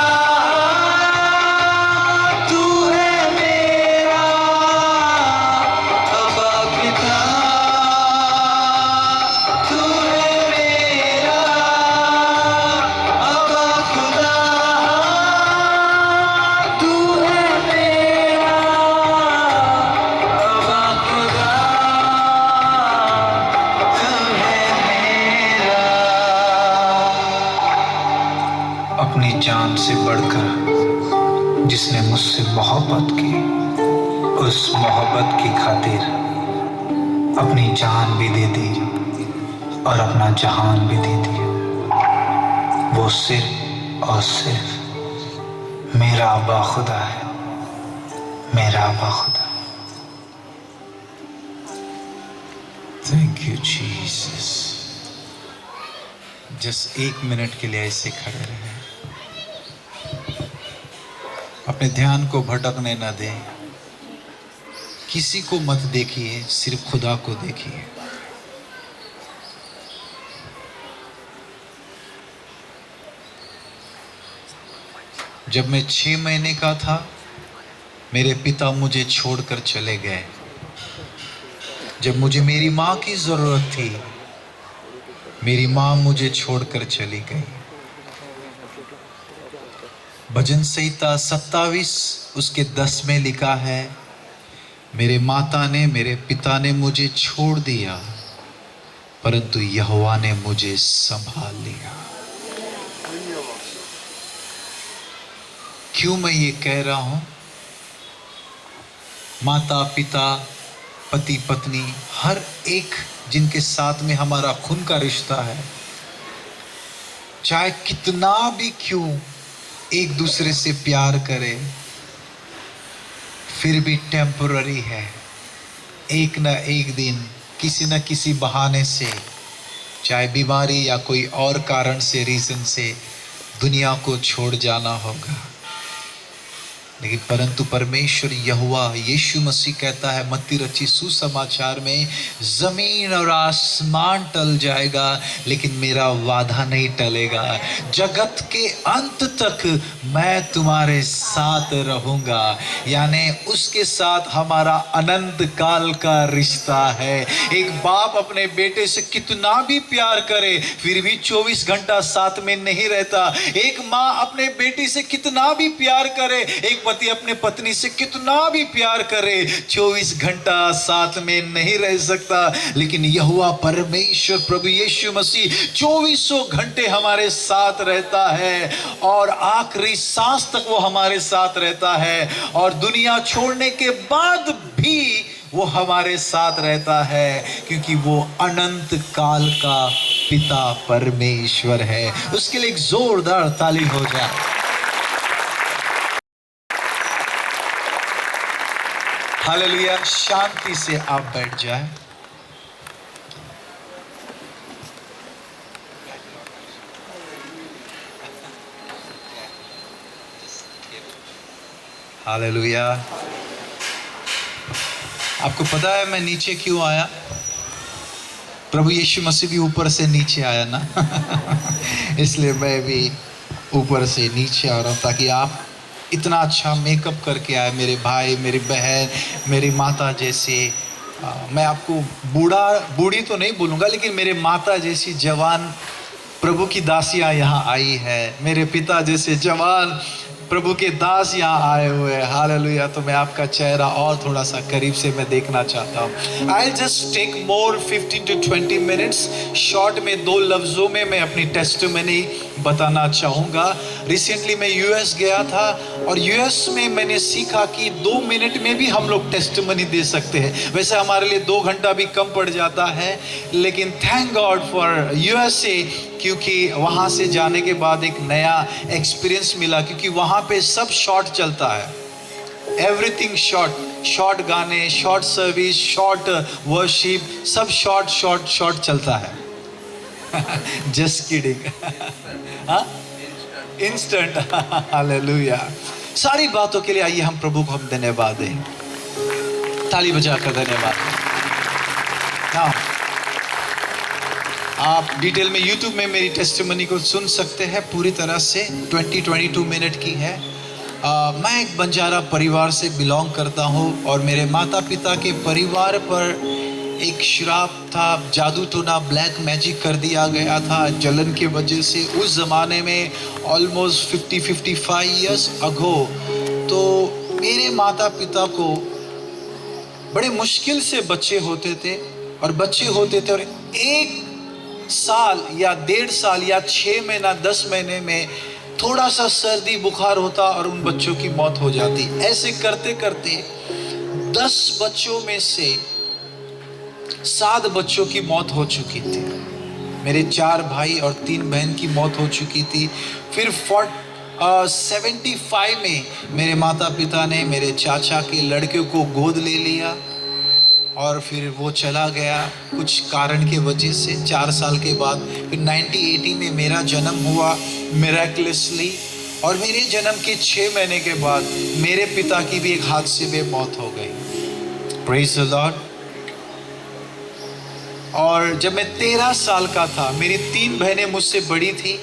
तू है मेरा, अब्बा पिता तू है मेरा, अब्बा खुदा तू है मेरा, अब्बा खुदा तू है मेरा। अपनी जान से बढ़कर जिसने मुझसे मोहब्बत की, उस मोहब्बत की खातिर अपनी जान भी दे दी और अपना जहान भी दे दिया। वो सिर्फ और सिर्फ मेरा अब्बा खुदा है, मेरा अब्बा खुदा। Thank you Jesus. Just 1 minute के लिए ऐसे खड़े रहे, अपने ध्यान को भटकने न दें, किसी को मत देखिए, सिर्फ खुदा को देखिए। जब मैं 6 महीने का था, मेरे पिता मुझे छोड़कर चले गए। जब मुझे मेरी माँ की जरूरत थी, मेरी माँ मुझे छोड़कर चली गई। भजन संहिता 27 उसके 10 में लिखा है, मेरे माता ने, मेरे पिता ने मुझे छोड़ दिया, परंतु यहोवा ने मुझे संभाल लिया। क्यों मैं ये कह रहा हूं? माता पिता, पति पत्नी, हर एक जिनके साथ में हमारा खून का रिश्ता है, चाहे कितना भी क्यों एक दूसरे से प्यार करे, फिर भी टेम्पररी है। एक न एक दिन किसी न किसी बहाने से, चाहे बीमारी या कोई और कारण से, रीजन से दुनिया को छोड़ जाना होगा। लेकिन परंतु परमेश्वर यहोवा यीशु मसीह कहता है मत्ती रची सुसमाचार में, जमीन और आसमान टल जाएगा लेकिन मेरा वादा नहीं टलेगा। जगत के अंत तक मैं तुम्हारे साथ रहूंगा। यानी उसके साथ हमारा अनंत काल का रिश्ता है। एक बाप अपने बेटे से कितना भी प्यार करे फिर भी 24 घंटा साथ में नहीं रहता। एक माँ अपने बेटी से कितना भी प्यार करे, एक पति अपने पत्नी से कितना भी प्यार करे, 24 घंटा साथ में नहीं रह सकता। लेकिन यहोवा परमेश्वर प्रभु यीशु मसीह 2400 घंटे हमारे साथ रहता है और आखिरी सांस तक वो हमारे साथ रहता है और दुनिया छोड़ने के बाद भी वो हमारे साथ रहता है, क्योंकि वो अनंत काल का पिता परमेश्वर है। उसके लिए एक जोरदार ताली हो जाए। हालेलुया। शांति से आप बैठ जाएं। हालेलुया। आपको पता है मैं नीचे क्यों आया? प्रभु यीशु मसीह भी ऊपर से नीचे आया ना इसलिए मैं भी ऊपर से नीचे आ रहा हूँ, ताकि आप इतना अच्छा मेकअप करके आए, मेरे भाई, मेरी बहन, मेरी माता जैसे। मैं आपको बूढ़ी तो नहीं बोलूँगा, लेकिन मेरे माता जैसी जवान प्रभु की दासियाँ यहाँ आई है। मेरे पिता जैसे जवान प्रभु के दास यहाँ आए हुए हैं। हालेलुया। तो मैं आपका चेहरा और थोड़ा सा करीब से मैं देखना चाहता हूँ। I just take more 15 to 20 minutes. Short में 2 लफ्ज़ों में मैं अपनी टेस्टिमनी बताना चाहूँगा। रिसेंटली मैं यूएस गया था और यूएस में मैंने सीखा कि 2 मिनट में भी हम लोग टेस्टिमनी दे सकते हैं। वैसे हमारे लिए 2 घंटा भी कम पड़ जाता है, लेकिन थैंक गॉड फॉर यूएसए, क्योंकि वहाँ से जाने के बाद एक नया एक्सपीरियंस मिला। क्योंकि वहाँ पे सब शॉर्ट चलता है, एवरीथिंग शॉर्ट गाने, शॉर्ट सर्विस, शॉर्ट वर्शिप, सब शॉर्ट चलता है जस्ट किडिंग इंस्टेंट हालेलुया। सारी बातों के लिए आइए हम प्रभु को हम धन्यवाद दें, ताली बजाकर धन्यवाद दें। हाँ, आप डिटेल में YouTube में मेरी टेस्टिमनी को सुन सकते हैं पूरी तरह से। 22 मिनट की है। मैं एक बंजारा परिवार से बिलोंग करता हूँ और मेरे माता पिता के परिवार पर एक श्राप था, जादू टोना, ब्लैक मैजिक कर दिया गया था जलन के वजह से। उस ज़माने में ऑलमोस्ट 50-55 ईयर्स अगो। तो मेरे माता पिता को बड़े मुश्किल से बच्चे होते थे और 1 साल या 1.5 साल या 6 महीना 10 महीने में थोड़ा सा सर्दी बुखार होता और उन बच्चों की मौत हो जाती। ऐसे करते करते 10 बच्चों में से 7 बच्चों की मौत हो चुकी थी। मेरे 4 भाई और 3 बहन की मौत हो चुकी थी। फिर 75 में मेरे माता पिता ने मेरे चाचा के लड़के को गोद ले लिया और फिर वो चला गया कुछ कारण के वजह से। 4 साल के बाद फिर 1980 में मेरा जन्म हुआ मिरेकलसली, और मेरे जन्म के 6 महीने के बाद मेरे पिता की भी एक हादसे में मौत हो गई। Praise the Lord. और जब मैं 13 साल का था, मेरी 3 बहनें मुझसे बड़ी थी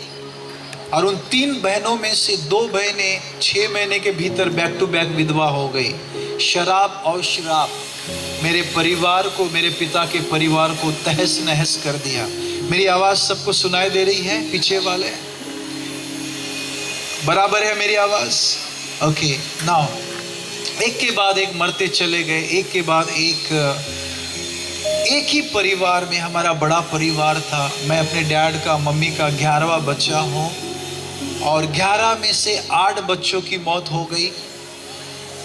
और उन 3 बहनों में से 2 बहनें 6 महीने के भीतर बैक टू बैक विधवा हो गई। शराब और श्राप मेरे परिवार को, मेरे पिता के परिवार को तहस नहस कर दिया। मेरी आवाज़ सबको सुनाई दे रही है? पीछे वाले बराबर है मेरी आवाज़? ओके। नाउ एक के बाद एक मरते चले गए, एक के बाद एक ही परिवार में, हमारा बड़ा परिवार था। मैं अपने डैड का, मम्मी का 11वां बच्चा हूँ और 11 में से 8 बच्चों की मौत हो गई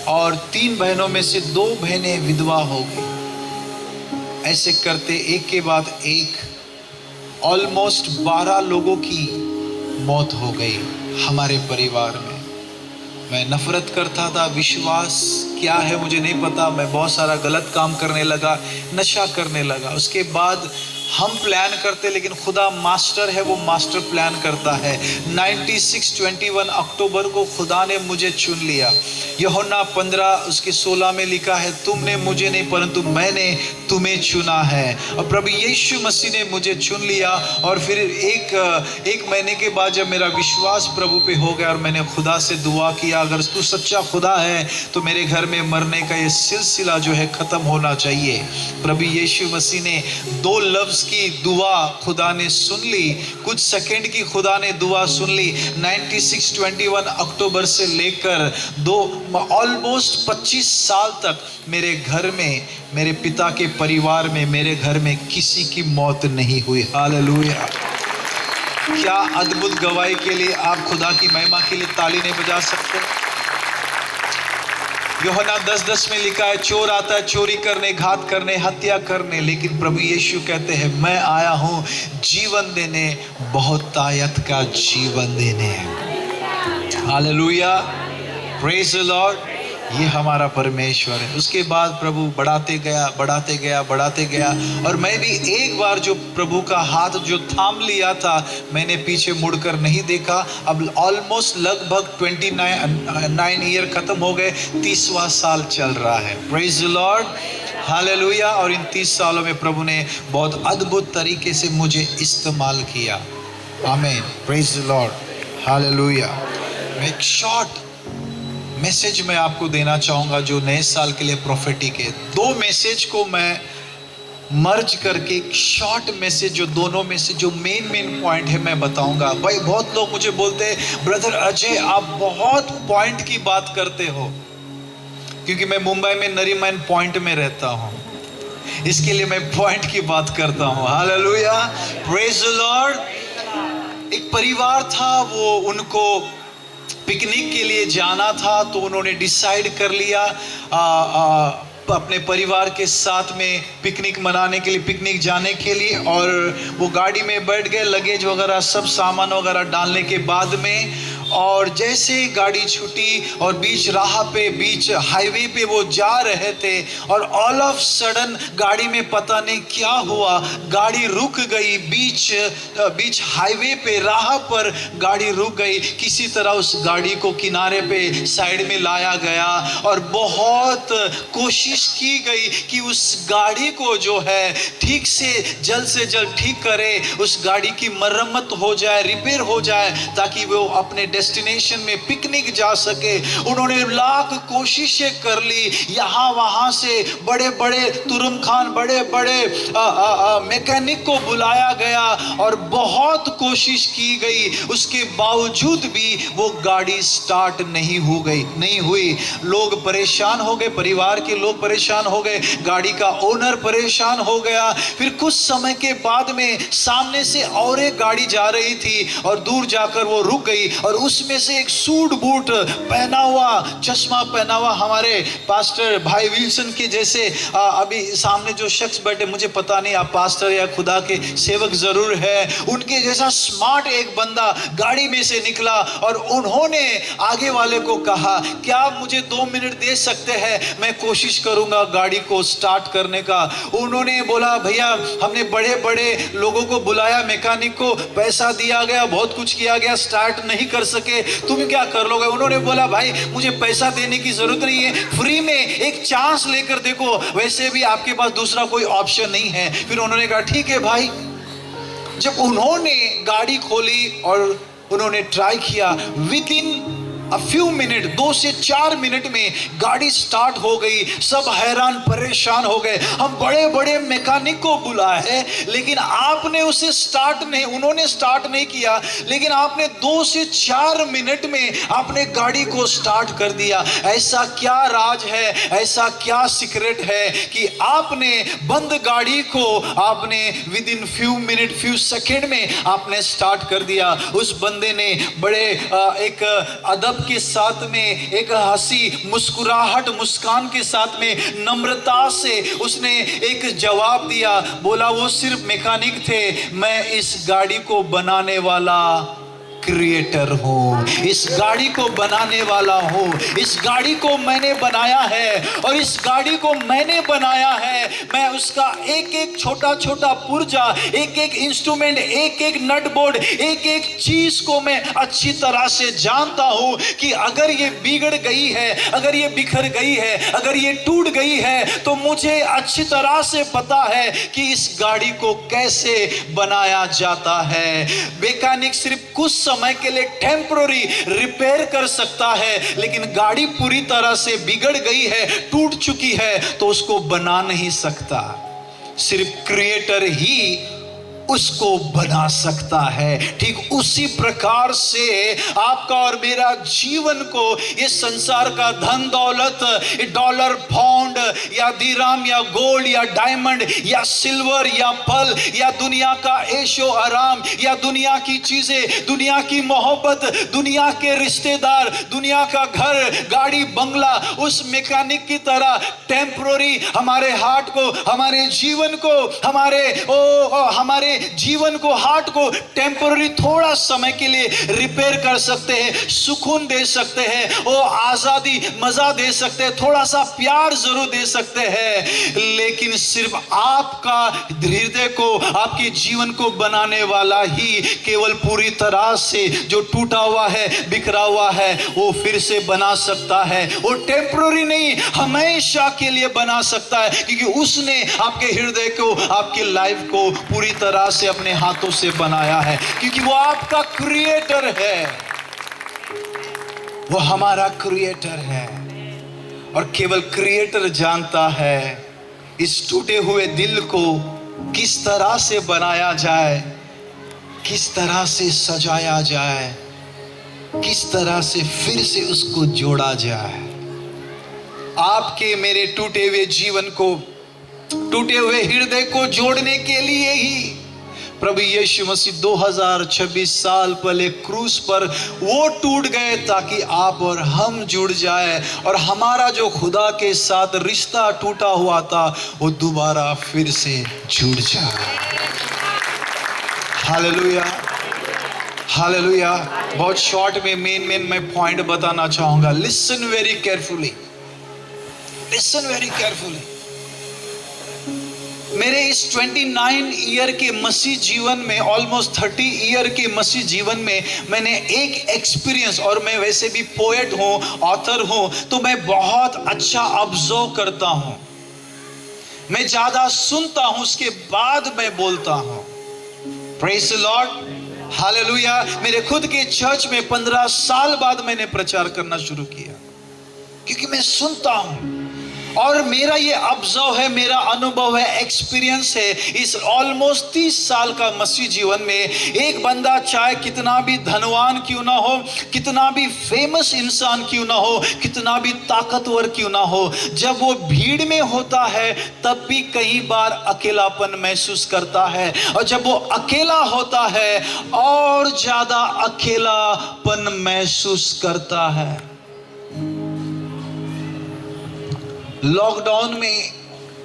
और 3 बहनों में से 2 बहनें विधवा हो गई। ऐसे करते एक के बाद एक ऑलमोस्ट 12 लोगों की मौत हो गई हमारे परिवार में। मैं नफरत करता था, विश्वास क्या है मुझे नहीं पता। मैं बहुत सारा गलत काम करने लगा, नशा करने लगा। उसके बाद हम प्लान करते, लेकिन खुदा मास्टर है, वो मास्टर प्लान करता है। 21 अक्टूबर को खुदा ने मुझे चुन लिया। यूहन्ना 15 उसके 16 में लिखा है, तुमने मुझे नहीं परंतु मैंने तुम्हें चुना है। और प्रभु यीशु मसीह ने मुझे चुन लिया। और फिर एक महीने के बाद जब मेरा विश्वास प्रभु पे हो गया और मैंने खुदा से दुआ किया, अगर तू सच्चा खुदा है तो मेरे घर में मरने का ये सिलसिला जो है ख़त्म होना चाहिए। प्रभु यीशु मसीह ने 2 लफ्ज़ की दुआ खुदा ने सुन ली, कुछ सेकंड की खुदा ने दुआ सुन ली। 21 अक्टूबर से लेकर ऑलमोस्ट 25 साल तक मेरे घर में, मेरे पिता के परिवार में, मेरे घर में किसी की मौत नहीं हुई। हालेलुया। क्या अद्भुत गवाही के लिए आप खुदा की महिमा के लिए ताली नहीं बजा सकते? यूहन्ना 10:10 में लिखा है, चोर आता है चोरी करने, घात करने, हत्या करने, लेकिन प्रभु यीशु कहते हैं मैं आया हूँ जीवन देने, बहुतायत का जीवन देने। हालेलुया। Praise the Lord. ये हमारा परमेश्वर है। उसके बाद प्रभु बढ़ाते गया, बढ़ाते गया, बढ़ाते गया, और मैं भी एक बार जो प्रभु का हाथ जो थाम लिया था, मैंने पीछे मुड़कर नहीं देखा। अब ऑलमोस्ट लगभग 29 ईयर खत्म हो गए, 30वां साल चल रहा है। Praise the Lord, hallelujah. और इन 30 सालों में प्रभु ने बहुत अद्भुत तरीके से मुझे इस्तेमाल किया। आमीन, प्रेज द लॉर्ड, हालेलुया। एक शॉर्ट मैसेज मैं आपको देना चाहूँगा जो नए साल के लिए प्रोफेटिक है। 2 मैसेज को मैं मर्ज करके एक शॉर्ट मैसेज, जो दोनों में से जो मेन पॉइंट है मैं बताऊंगा। भाई बहुत लोग मुझे बोलते हैं, ब्रदर अजय आप बहुत पॉइंट की बात करते हो, क्योंकि मैं मुंबई में नरीमन पॉइंट में रहता हूँ, इसके लिए मैं पॉइंट की बात करता हूँ। Hallelujah, praise the Lord. एक परिवार था, वो उनको पिकनिक के लिए जाना था, तो उन्होंने डिसाइड कर लिया अपने परिवार के साथ में पिकनिक मनाने के लिए, पिकनिक जाने के लिए। और वो गाड़ी में बैठ गए, लगेज वगैरह सब सामान वगैरह डालने के बाद में, और जैसे गाड़ी छूटी और बीच राह पे, बीच हाईवे पे वो जा रहे थे, और ऑल ऑफ सडन गाड़ी में पता नहीं क्या हुआ, गाड़ी रुक गई। बीच हाईवे पे, राह पर गाड़ी रुक गई। किसी तरह उस गाड़ी को किनारे पे साइड में लाया गया, और बहुत कोशिश की गई कि उस गाड़ी को जो है ठीक से जल्द ठीक करे, उस गाड़ी की मरम्मत हो जाए, रिपेयर हो जाए, ताकि वो अपने डेस्टिनेशन में पिकनिक जा सके। उन्होंने लाख कोशिशें कर ली, यहाँ वहाँ से बड़े बड़े तुरम खान, बड़े बड़े मैकेनिक को बुलाया गया, और बहुत कोशिश की गई। उसके बावजूद भी वो गाड़ी स्टार्ट नहीं हुई। लोग परेशान हो गए, परिवार के लोग परेशान हो गए, गाड़ी का ओनर परेशान हो गया। फिर कुछ समय के बाद में सामने से और एक गाड़ी जा रही थी, और दूर जाकर वो रुक गई, और उसमें से एक सूट बूट पहना हुआ, चश्मा पहना हुआ, हमारे पास्टर भाई विल्सन के जैसे, अभी सामने जो शख्स बैठे, मुझे पता नहीं आप पास्टर या खुदा के सेवक जरूर है, उनके जैसा स्मार्ट एक बंदा गाड़ी में से निकला, और उन्होंने आगे वाले को कहा, क्या मुझे 2 मिनट दे सकते हैं, मैं कोशिश करूंगा गाड़ी को स्टार्ट करने का। उन्होंने बोला, भैया हमने बड़े बड़े लोगों को बुलाया, मैकेनिक को पैसा दिया गया, बहुत कुछ किया गया, स्टार्ट नहीं कर सके, तुम क्या कर लोगे। उन्होंने बोला, भाई मुझे पैसा देने की जरूरत नहीं है, फ्री में एक चांस लेकर देखो, वैसे भी आपके पास दूसरा कोई ऑप्शन नहीं है। फिर उन्होंने कहा, ठीक है भाई। जब उन्होंने गाड़ी खोली और उन्होंने ट्राई किया, विद इन फ्यू मिनट, 2 से 4 मिनट में गाड़ी स्टार्ट हो गई। सब हैरान परेशान हो गए, हम बड़े बड़े मैकेनिक को बुलाए हैं, लेकिन आपने उसे उन्होंने स्टार्ट नहीं किया, लेकिन आपने 2 से 4 मिनट में आपने गाड़ी को स्टार्ट कर दिया। ऐसा क्या राज है, ऐसा क्या सीक्रेट है कि आपने बंद गाड़ी को आपने विद इन फ्यू सेकेंड में आपने स्टार्ट कर दिया। उस बंदे ने बड़े एक अदब के साथ में, एक हंसी मुस्कुराहट मुस्कान के साथ में, नम्रता से उसने एक जवाब दिया। बोला, वो सिर्फ मैकेनिक थे, मैं इस गाड़ी को बनाने वाला क्रिएटर हूँ, इस गाड़ी को बनाने वाला हूँ, इस गाड़ी को मैंने बनाया है, और इस गाड़ी को मैंने बनाया है। मैं उसका एक एक छोटा छोटा पुर्जा, एक एक इंस्ट्रूमेंट, एक एक नट बोर्ड, एक एक चीज को मैं अच्छी तरह से जानता हूँ कि अगर ये बिगड़ गई है, अगर ये बिखर गई है, अगर ये टूट गई है, तो मुझे अच्छी तरह से पता है कि इस गाड़ी को कैसे बनाया जाता है। मैकेनिक सिर्फ कुछ समय के लिए टेम्पररी रिपेयर कर सकता है, लेकिन गाड़ी पूरी तरह से बिगड़ गई है, टूट चुकी है, तो उसको बना नहीं सकता। सिर्फ क्रिएटर ही उसको बना सकता है। ठीक उसी प्रकार से आपका और मेरा जीवन को ये संसार का धन दौलत, डॉलर पाउंड या दिरहम या गोल्ड या डायमंड या सिल्वर या फल या दुनिया का ऐशो आराम या दुनिया की चीजें, दुनिया की मोहब्बत, दुनिया के रिश्तेदार, दुनिया का घर, गाड़ी, बंगला, उस मैकेनिक की तरह टेम्पररी हमारे हार्ट को, हमारे जीवन को, हमारे जीवन को, हार्ट को टेम्पररी थोड़ा समय के लिए रिपेयर कर सकते हैं, सुकून दे सकते हैं, वो आजादी, मजा दे सकते हैं, थोड़ा सा प्यार जरूर दे सकते हैं, लेकिन सिर्फ आपका हृदय को, आपके जीवन को बनाने वाला ही केवल पूरी तरह से जो टूटा हुआ है, बिखरा हुआ है, वो फिर से बना सकता है। वो टेम्पररी नहीं, हमेशा के लिए बना सकता है, क्योंकि उसने आपके हृदय को, आपकी लाइफ को पूरी तरह से अपने हाथों से बनाया है, क्योंकि वो आपका क्रिएटर है, वो हमारा क्रिएटर है। और केवल क्रिएटर जानता है इस टूटे हुए दिल को किस तरह से बनाया जाए, किस तरह से सजाया जाए, किस तरह से फिर से उसको जोड़ा जाए। आपके मेरे टूटे हुए जीवन को, टूटे हुए हृदय को जोड़ने के लिए ही प्रभु यीशु मसीह 2026 साल पहले क्रूस पर वो टूट गए, ताकि आप और हम जुड़ जाए और हमारा जो खुदा के साथ रिश्ता टूटा हुआ था वो दोबारा फिर से जुड़ जाए। Hallelujah, hallelujah. बहुत शॉर्ट में मेन मैं पॉइंट बताना चाहूंगा। Listen very carefully, listen very carefully. मेरे इस 29 ईयर के मसीह जीवन में, ऑलमोस्ट 30 ईयर के मसीह जीवन में, मैंने एक एक्सपीरियंस, और मैं वैसे भी पोएट हूं, ऑथर हूं, तो मैं बहुत अच्छा ऑब्जर्व करता हूं, मैं ज्यादा सुनता हूं, उसके बाद मैं बोलता हूं। Praise the Lord, hallelujah. मेरे खुद के चर्च में 15 साल बाद मैंने प्रचार करना शुरू किया, क्योंकि मैं सुनता हूं। और मेरा ये ऑब्जर्व है, मेरा अनुभव है, एक्सपीरियंस है, इस ऑलमोस्ट 30 साल का मसीह जीवन में, एक बंदा चाहे कितना भी धनवान क्यों ना हो, कितना भी फेमस इंसान क्यों ना हो, कितना भी ताकतवर क्यों ना हो, जब वो भीड़ में होता है तब भी कई बार अकेलापन महसूस करता है, और जब वो अकेला होता है और ज्यादा अकेलापन महसूस करता है। लॉकडाउन में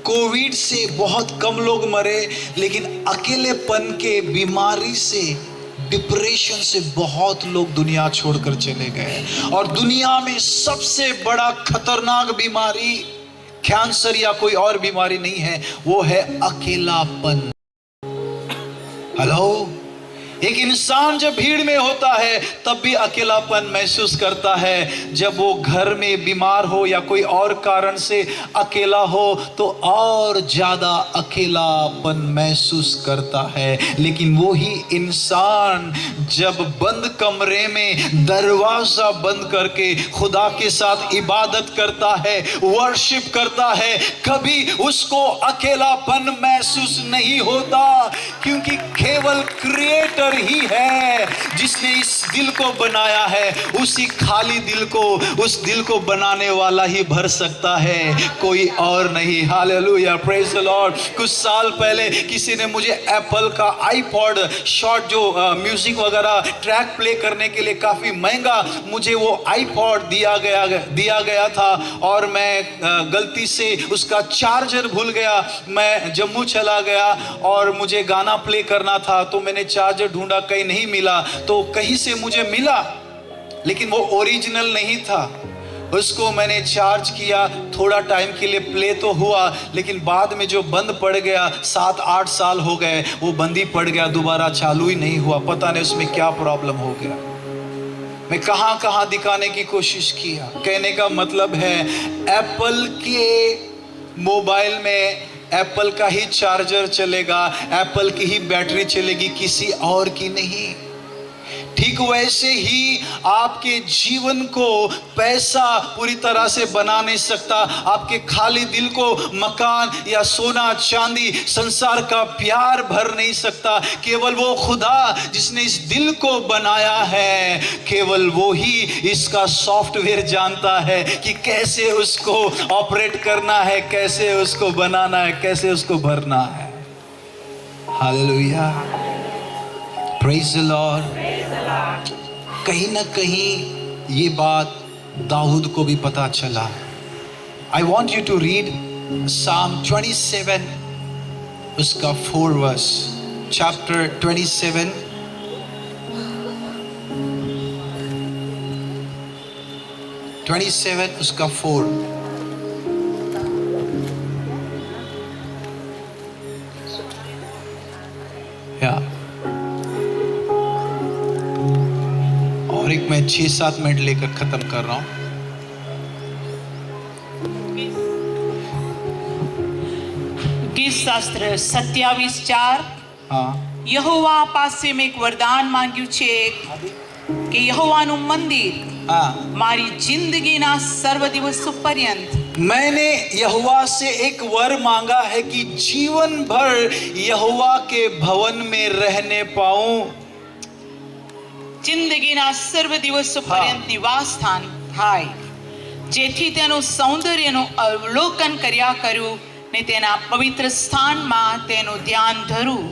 कोविड से बहुत कम लोग मरे, लेकिन अकेलेपन के बीमारी से, डिप्रेशन से बहुत लोग दुनिया छोड़कर चले गए। और दुनिया में सबसे बड़ा खतरनाक बीमारी कैंसर या कोई और बीमारी नहीं है, वो है अकेलापन। हेलो, एक इंसान जब भीड़ में होता है तब भी अकेलापन महसूस करता है, जब वो घर में बीमार हो या कोई और कारण से अकेला हो तो और ज्यादा अकेलापन महसूस करता है। लेकिन वो ही इंसान जब बंद कमरे में दरवाजा बंद करके खुदा के साथ इबादत करता है, वर्शिप करता है, कभी उसको अकेलापन महसूस नहीं होता, क्योंकि केवल क्रिएटर ही है जिसने इस दिल को बनाया है। उसी खाली दिल को, उस दिल को बनाने वाला ही भर सकता है, कोई और नहीं। Hallelujah, praise the Lord. कुछ साल पहले किसी ने मुझे एप्पल का आईपॉड शॉर्ट, जो म्यूजिक वगैरह ट्रैक प्ले करने के लिए काफी महंगा, मुझे वो आईपॉड दिया गया था, और मैं गलती से उसका चार्जर भूल गया। मैं जम्मू चला गया और मुझे गाना प्ले करना था, तो मैंने चार्जर ढूंढा, कहीं नहीं मिला, तो कहीं से मुझे मिला, लेकिन वो ओरिजिनल नहीं था। उसको मैंने चार्ज किया, थोड़ा टाइम के लिए प्ले तो हुआ, लेकिन बाद में जो बंद पड़ गया, 7-8 साल हो गए, वो बंद ही पड़ गया, दोबारा चालू ही नहीं हुआ। पता नहीं उसमें क्या प्रॉब्लम हो गया। मैं कहां दिखाने की कोशिश किया। कहने का मतलब है, एप्पल के मोबाइल में एप्पल का ही चार्जर चलेगा, एप्पल की ही बैटरी चलेगी, किसी और की नहीं। ठीक वैसे ही आपके जीवन को पैसा पूरी तरह से बना नहीं सकता, आपके खाली दिल को मकान या सोना चांदी, संसार का प्यार भर नहीं सकता। केवल वो खुदा जिसने इस दिल को बनाया है, केवल वो ही इसका सॉफ्टवेयर जानता है कि कैसे उसको ऑपरेट करना है, कैसे उसको बनाना है, कैसे उसको भरना है। Hallelujah, praise the Lord. कहीं ना कहीं ये बात दाऊद को भी पता चला। I want you to read Psalm 27, उसका 4 वर्स। chapter 27. उसका 4. और एक मैं 6-7 मिनट लेकर खत्म कर रहा हूं. गीत शास्त्र 27:4. हाँ. यहोवा પાસે મેં એક વરદાન માંગ્યું છે કે यहोवाનું મંદિર हाँ. મારી જિંદગીના સર્વ દિવસો પર્યંત मैंने यहोवा से एक वर मांगा है कि जीवन भर यहोवा के भवन में रहने पाऊं. જિંદગીના સર્વ દિવસો પર્યંત નિવાસ સ્થાન થાય, જેથી તેનું સૌંદર્યનું અવલોકન કર્યા કરું ને તેના પવિત્ર સ્થાનમાં તેનું ધ્યાન ધરું.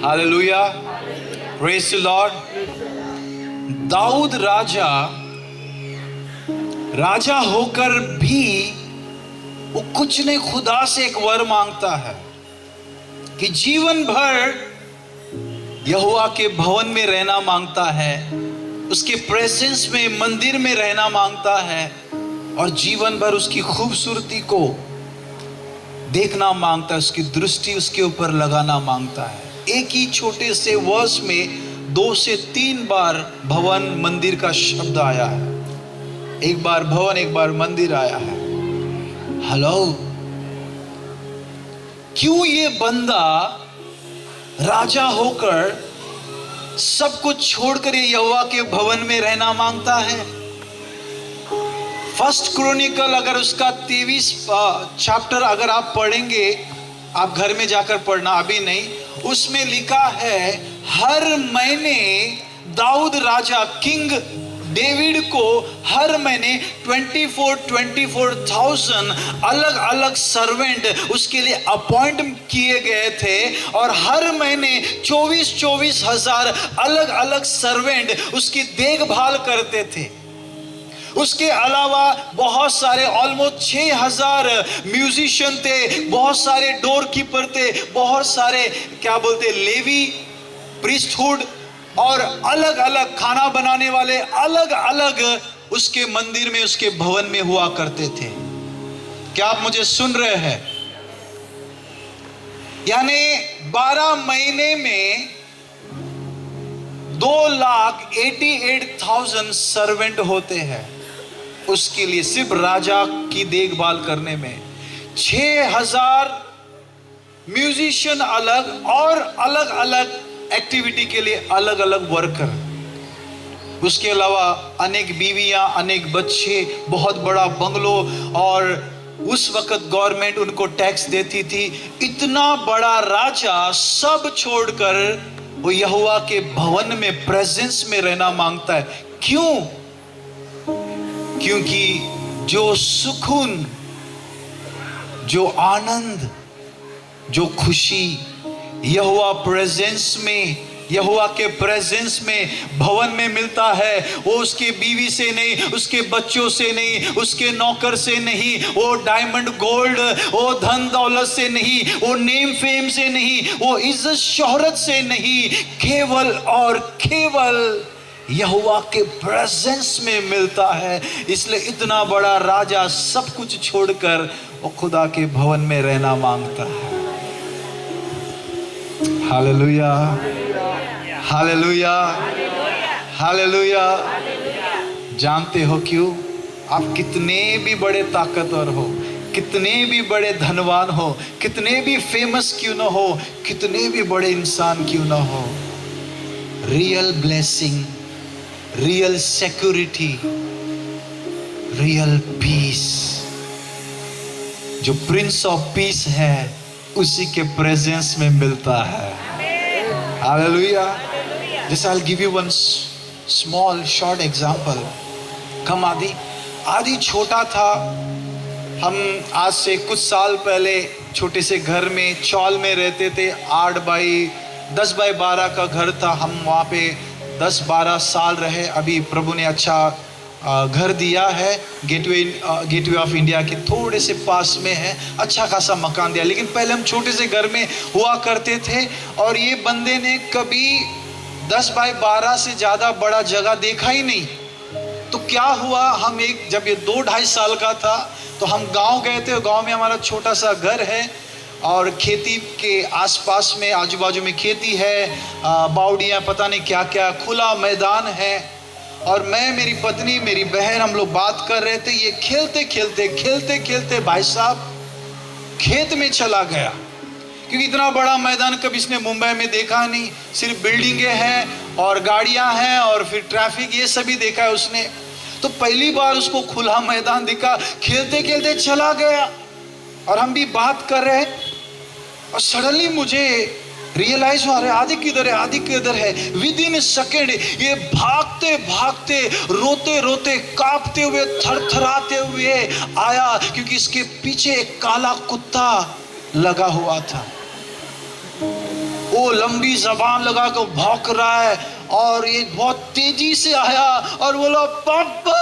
Hallelujah, praise the Lord. दाऊद राजा होकर भी वो कुछ नहीं, खुदा से एक वर मांगता है कि जीवन भर यहोवा के भवन में रहना मांगता है, उसके प्रेजेंस में, मंदिर में रहना मांगता है और जीवन भर उसकी खूबसूरती को देखना मांगता है, उसकी दृष्टि उसके ऊपर लगाना मांगता है. एक ही छोटे से वर्स में 2 से 3 बार भवन मंदिर का शब्द आया है. एक बार भवन, एक बार मंदिर आया है. हेलो, क्यों ये बंदा राजा होकर सब कुछ छोड़कर ये यहोवा के भवन में रहना मांगता है? फर्स्ट क्रॉनिकल अगर उसका 23 चैप्टर अगर आप पढ़ेंगे, आप घर में जाकर पढ़ना, अभी नहीं, उसमें लिखा है हर महीने दाऊद राजा, किंग डेविड को हर महीने 24,000 अलग अलग सर्वेंट उसके लिए अपॉइंट किए गए थे और हर महीने 24,000 अलग अलग सर्वेंट उसकी देखभाल करते थे. उसके अलावा बहुत सारे ऑलमोस्ट 6,000 म्यूजिशियन थे, बहुत सारे डोर कीपर थे, बहुत सारे क्या बोलते लेवी, प्रीस्टहुड और अलग अलग खाना बनाने वाले अलग अलग उसके मंदिर में, उसके भवन में हुआ करते थे. क्या आप मुझे सुन रहे हैं? यानी 12 महीने में 2,88,000 सर्वेंट होते हैं उसके लिए, सिर्फ राजा की देखभाल करने में. 6,000 म्यूजिशियन अलग और अलग अलग एक्टिविटी के लिए अलग अलग वर्कर. उसके अलावा अनेक बीवियां, अनेक बच्चे, बहुत बड़ा बंगलो, और उस वक्त गवर्नमेंट उनको टैक्स देती थी. इतना बड़ा राजा सब छोड़कर वो यहोवा के भवन में, प्रेजेंस में रहना मांगता है. क्यों? क्योंकि जो सुकून, जो आनंद, जो खुशी यहोवा प्रेजेंस में, यहोवा के प्रेजेंस में, भवन में मिलता है, वो उसके बीवी से नहीं, उसके बच्चों से नहीं, उसके नौकर से नहीं, वो डायमंड गोल्ड, वो धन दौलत से नहीं, वो नेम फेम से नहीं, वो इज्जत शोहरत से नहीं, केवल और केवल यहोवा के प्रेजेंस में मिलता है. इसलिए इतना बड़ा राजा सब कुछ छोड़कर वो खुदा के भवन में रहना मांगता है. Hallelujah, hallelujah, hallelujah. जानते हो क्यों? आप कितने भी बड़े ताकतवर हो, कितने भी बड़े धनवान हो, कितने भी फेमस क्यों ना हो, कितने भी बड़े इंसान क्यों ना हो, real blessing, real security, real piece, जो प्रिंस ऑफ पीस है, उसी के प्रेजेंस में मिलता है. Hallelujah. Just I'll give you one small short example. कम आदि छोटा था. हम आज से कुछ साल पहले छोटे से घर में चौल में रहते थे. 10 बाई 12 का घर था. हम वहाँ पे 10-12 साल रहे. अभी प्रभु ने अच्छा घर दिया है, गेटवे ऑफ इंडिया के थोड़े से पास में है, अच्छा खासा मकान दिया। लेकिन पहले हम छोटे से घर में हुआ करते थे और ये बंदे ने कभी 10 बाय 12 से ज़्यादा बड़ा जगह देखा ही नहीं। तो क्या हुआ, हम जब ये 2-2.5 साल का था तो हम गांव गए थे। गांव में हमारा छोटा सा घर है और खेती के आसपास में आजू बाजू में खेती है, बावड़ियाँ, पता नहीं क्या क्या, खुला मैदान है। और मैं, मेरी पत्नी, मेरी बहन, हम लोग बात कर रहे थे। ये खेलते खेलते भाई साहब खेत में चला गया, क्योंकि इतना बड़ा मैदान कभी इसने मुंबई में देखा नहीं। सिर्फ बिल्डिंगें हैं और गाड़ियां हैं और फिर ट्रैफिक, ये सभी देखा है उसने। तो पहली बार उसको खुला मैदान दिखा, खेलते खेलते चला गया और हम भी बात कर रहे हैं। और सडनली मुझे रियलाइज हुआ, अरे आदि किधर है। विद इन सेकेंड ये भागते भागते, रोते रोते, कांपते हुए, थरथराते हुए आया, क्योंकि इसके पीछे एक काला कुत्ता लगा हुआ था। वो लंबी जबान लगा कर भौंक रहा है और ये बहुत तेजी से आया और बोला पापा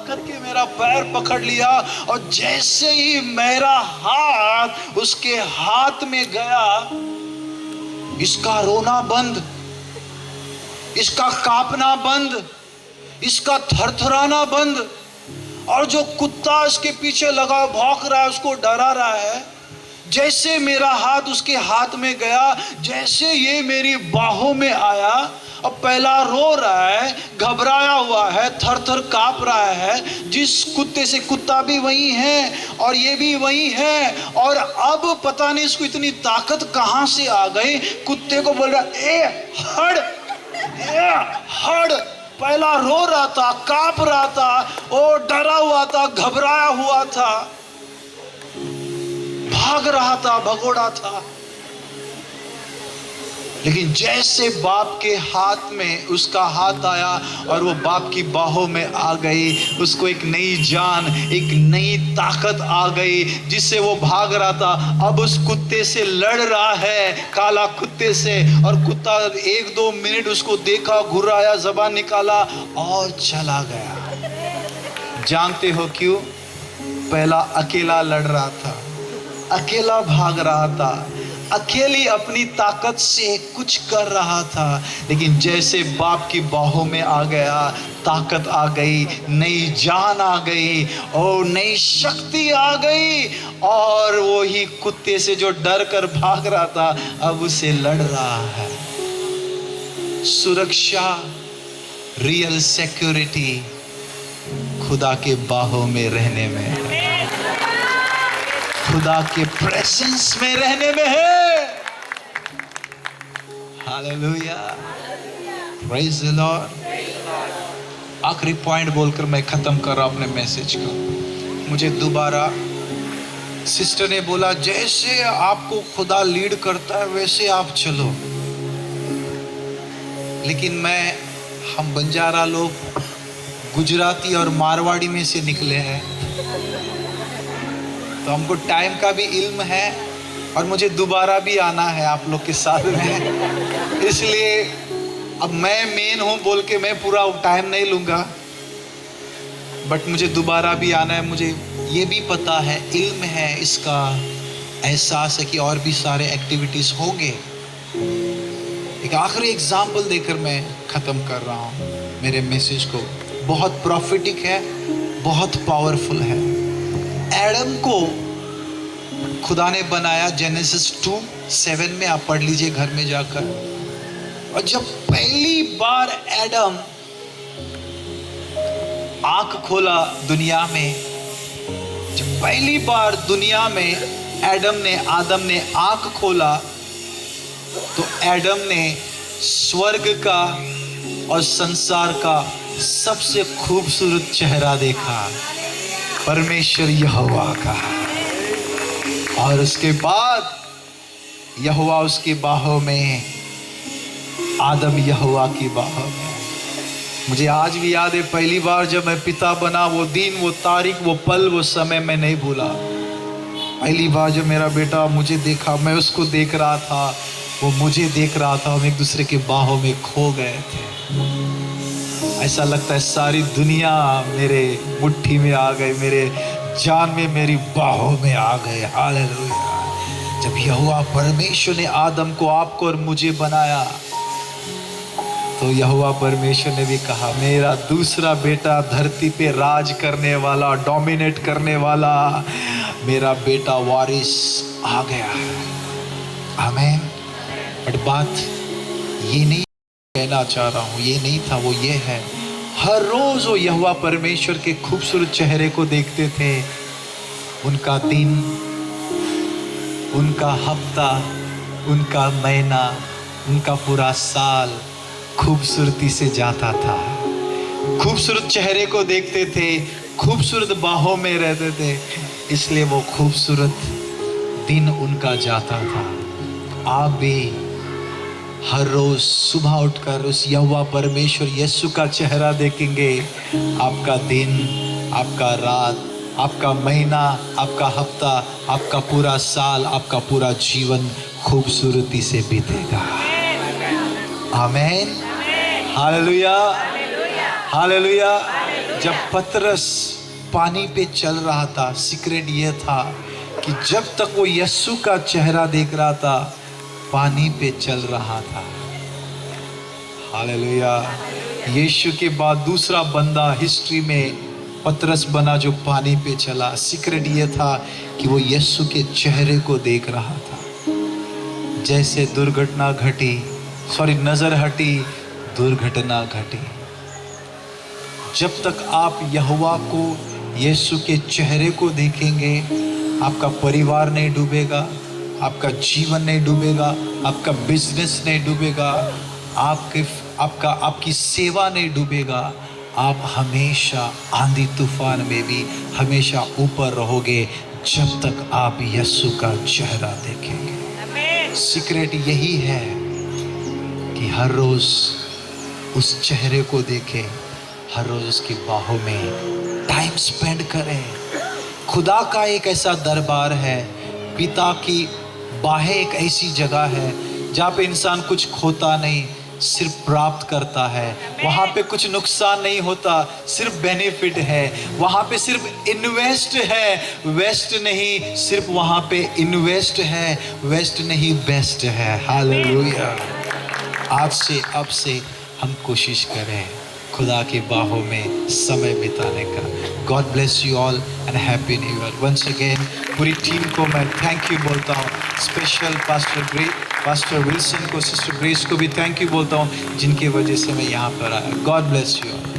करके मेरा पैर पकड़ लिया। और जैसे ही मेरा हाथ उसके हाथ में गया, इसका रोना बंद, इसका कांपना बंद, इसका थरथराना बंद। और जो कुत्ता इसके पीछे लगा भौंक रहा है, उसको डरा रहा है। जैसे मेरा हाथ उसके हाथ में गया, जैसे ये मेरी बाहों में आया, अब पहला रो रहा है, घबराया हुआ है, थर थर कांप रहा है। जिस कुत्ते से, कुत्ता भी वही है और ये भी वही है। और अब पता नहीं इसको इतनी ताकत कहां से आ गई, कुत्ते को बोल रहा ए हट, ए हट। पहला रो रहा था, कांप रहा था, ओ डरा हुआ था, घबराया हुआ था, भाग रहा था, भगोड़ा था। लेकिन जैसे बाप के हाथ में उसका हाथ आया और वो बाप की बाहों में आ गई, उसको एक नई जान, एक नई ताकत आ गई, जिससे वो भाग रहा था। अब उस कुत्ते से लड़ रहा है, काला कुत्ते से। और कुत्ता 1-2 मिनट उसको देखा, घुराया, जबान निकाला और चला गया। जानते हो क्यों? पहला अकेला लड़ रहा था, अकेला भाग रहा था, अकेली अपनी ताकत से कुछ कर रहा था। लेकिन जैसे बाप की बाहों में आ गया, ताकत आ गई, नई जान आ गई और नई शक्ति आ गई। और वो ही कुत्ते से जो डर कर भाग रहा था, अब उसे लड़ रहा है। सुरक्षा, रियल सिक्योरिटी खुदा के बाहों में रहने में है, खुदा के प्रेजेंस में रहने में है। Hallelujah, praise the Lord. आखिरी पॉइंट बोलकर मैं खत्म कर रहा हूं अपने मैसेज को। मुझे दोबारा सिस्टर ने बोला, जैसे आपको खुदा लीड करता है वैसे आप चलो। लेकिन हम बंजारा लोग गुजराती और मारवाड़ी में से निकले हैं, तो हमको टाइम का भी इल्म है और मुझे दोबारा भी आना है आप लोग के साथ में। इसलिए अब मैं मेन हूँ बोल के मैं पूरा टाइम नहीं लूँगा, बट मुझे दोबारा भी आना है। मुझे ये भी पता है, इल्म है, इसका एहसास है कि और भी सारे एक्टिविटीज़ होंगे। एक आखिरी एग्जाम्पल देकर मैं ख़त्म कर रहा हूँ मेरे मैसेज को। बहुत प्रॉफिटिक है, बहुत पावरफुल है। एडम को खुदा ने बनाया, जेनेसिस 2:7 में आप पढ़ लीजिए घर में जाकर। और जब पहली बार एडम आंख खोला दुनिया में, जब पहली बार दुनिया में आदम ने आंख खोला, तो एडम ने स्वर्ग का और संसार का सबसे खूबसूरत चेहरा देखा, परमेश्वर यहोवा का। और उसके बाद यहोवा उसकी बाहों में, आदम यहोवा की बाहों में। मुझे आज भी याद है, पहली बार जब मैं पिता बना, वो दिन, वो तारीख, वो पल, वो समय मैं नहीं भूला। पहली बार जब मेरा बेटा मुझे देखा, मैं उसको देख रहा था, वो मुझे देख रहा था, हम एक दूसरे के बाहों में खो गए थे। ऐसा लगता है सारी दुनिया मेरे मुट्ठी में आ गई, मेरे जान में, मेरी बाहों में आ गए। हालेलुया। जब यहोवा परमेश्वर ने आदम को, आपको और मुझे बनाया, तो यहोवा परमेश्वर ने भी कहा मेरा दूसरा बेटा धरती पे राज करने वाला, डोमिनेट करने वाला मेरा बेटा वारिस आ गया। आमीन। बट बात ये नहीं कहना चाह रहा हूँ, ये नहीं था, वो ये है, हर रोज वो यहोवा परमेश्वर के खूबसूरत चेहरे को देखते थे। उनका दिन, उनका हफ्ता, उनका महीना, उनका पूरा साल खूबसूरती से जाता था। खूबसूरत चेहरे को देखते थे, खूबसूरत बाहों में रहते थे, इसलिए वो खूबसूरत दिन उनका जाता था। आप भी हर रोज सुबह उठकर उस यहोवा परमेश्वर यीशु का चेहरा देखेंगे, आपका दिन, आपका रात, आपका महीना, आपका हफ्ता, आपका पूरा साल, आपका पूरा जीवन खूबसूरती से बीतेगा। आमीन। Hallelujah, hallelujah. जब पतरस पानी पे चल रहा था, सीक्रेट ये था कि जब तक वो यीशु का चेहरा देख रहा था, पानी पे चल रहा था। हालेलुया। यीशु के बाद दूसरा बंदा हिस्ट्री में पतरस बना जो पानी पे चला। सीक्रेट ये था कि वो यीशु के चेहरे को देख रहा था। जैसे दुर्घटना घटी, नजर हटी, दुर्घटना घटी। जब तक आप यहोवा को, यीशु के चेहरे को देखेंगे, आपका परिवार नहीं डूबेगा, आपका जीवन नहीं डूबेगा, आपका बिजनेस नहीं डूबेगा, आपकी सेवा नहीं डूबेगा। आप हमेशा आंधी तूफान में भी हमेशा ऊपर रहोगे जब तक आप यीशु का चेहरा देखेंगे। सीक्रेट यही है कि हर रोज उस चेहरे को देखें, हर रोज उसकी बाहों में टाइम स्पेंड करें। खुदा का एक ऐसा दरबार है, पिता की बाहें एक ऐसी जगह है जहाँ पे इंसान कुछ खोता नहीं, सिर्फ प्राप्त करता है। वहाँ पे कुछ नुकसान नहीं होता, सिर्फ बेनिफिट है। वहाँ पे सिर्फ इन्वेस्ट है, वेस्ट नहीं। सिर्फ वहाँ पे इन्वेस्ट है, वेस्ट नहीं, बेस्ट है। हालेलुया। आज से, अब से हम कोशिश करें खुदा की बाहों में समय बिताने का। God bless you all and happy new year. Once again पूरी टीम को मैं थैंक यू बोलता हूँ। स्पेशल पास्टर विल्सन को, सिस्टर ग्रेस को भी थैंक यू बोलता हूँ, जिनकी वजह से मैं यहाँ पर आया। God bless you all.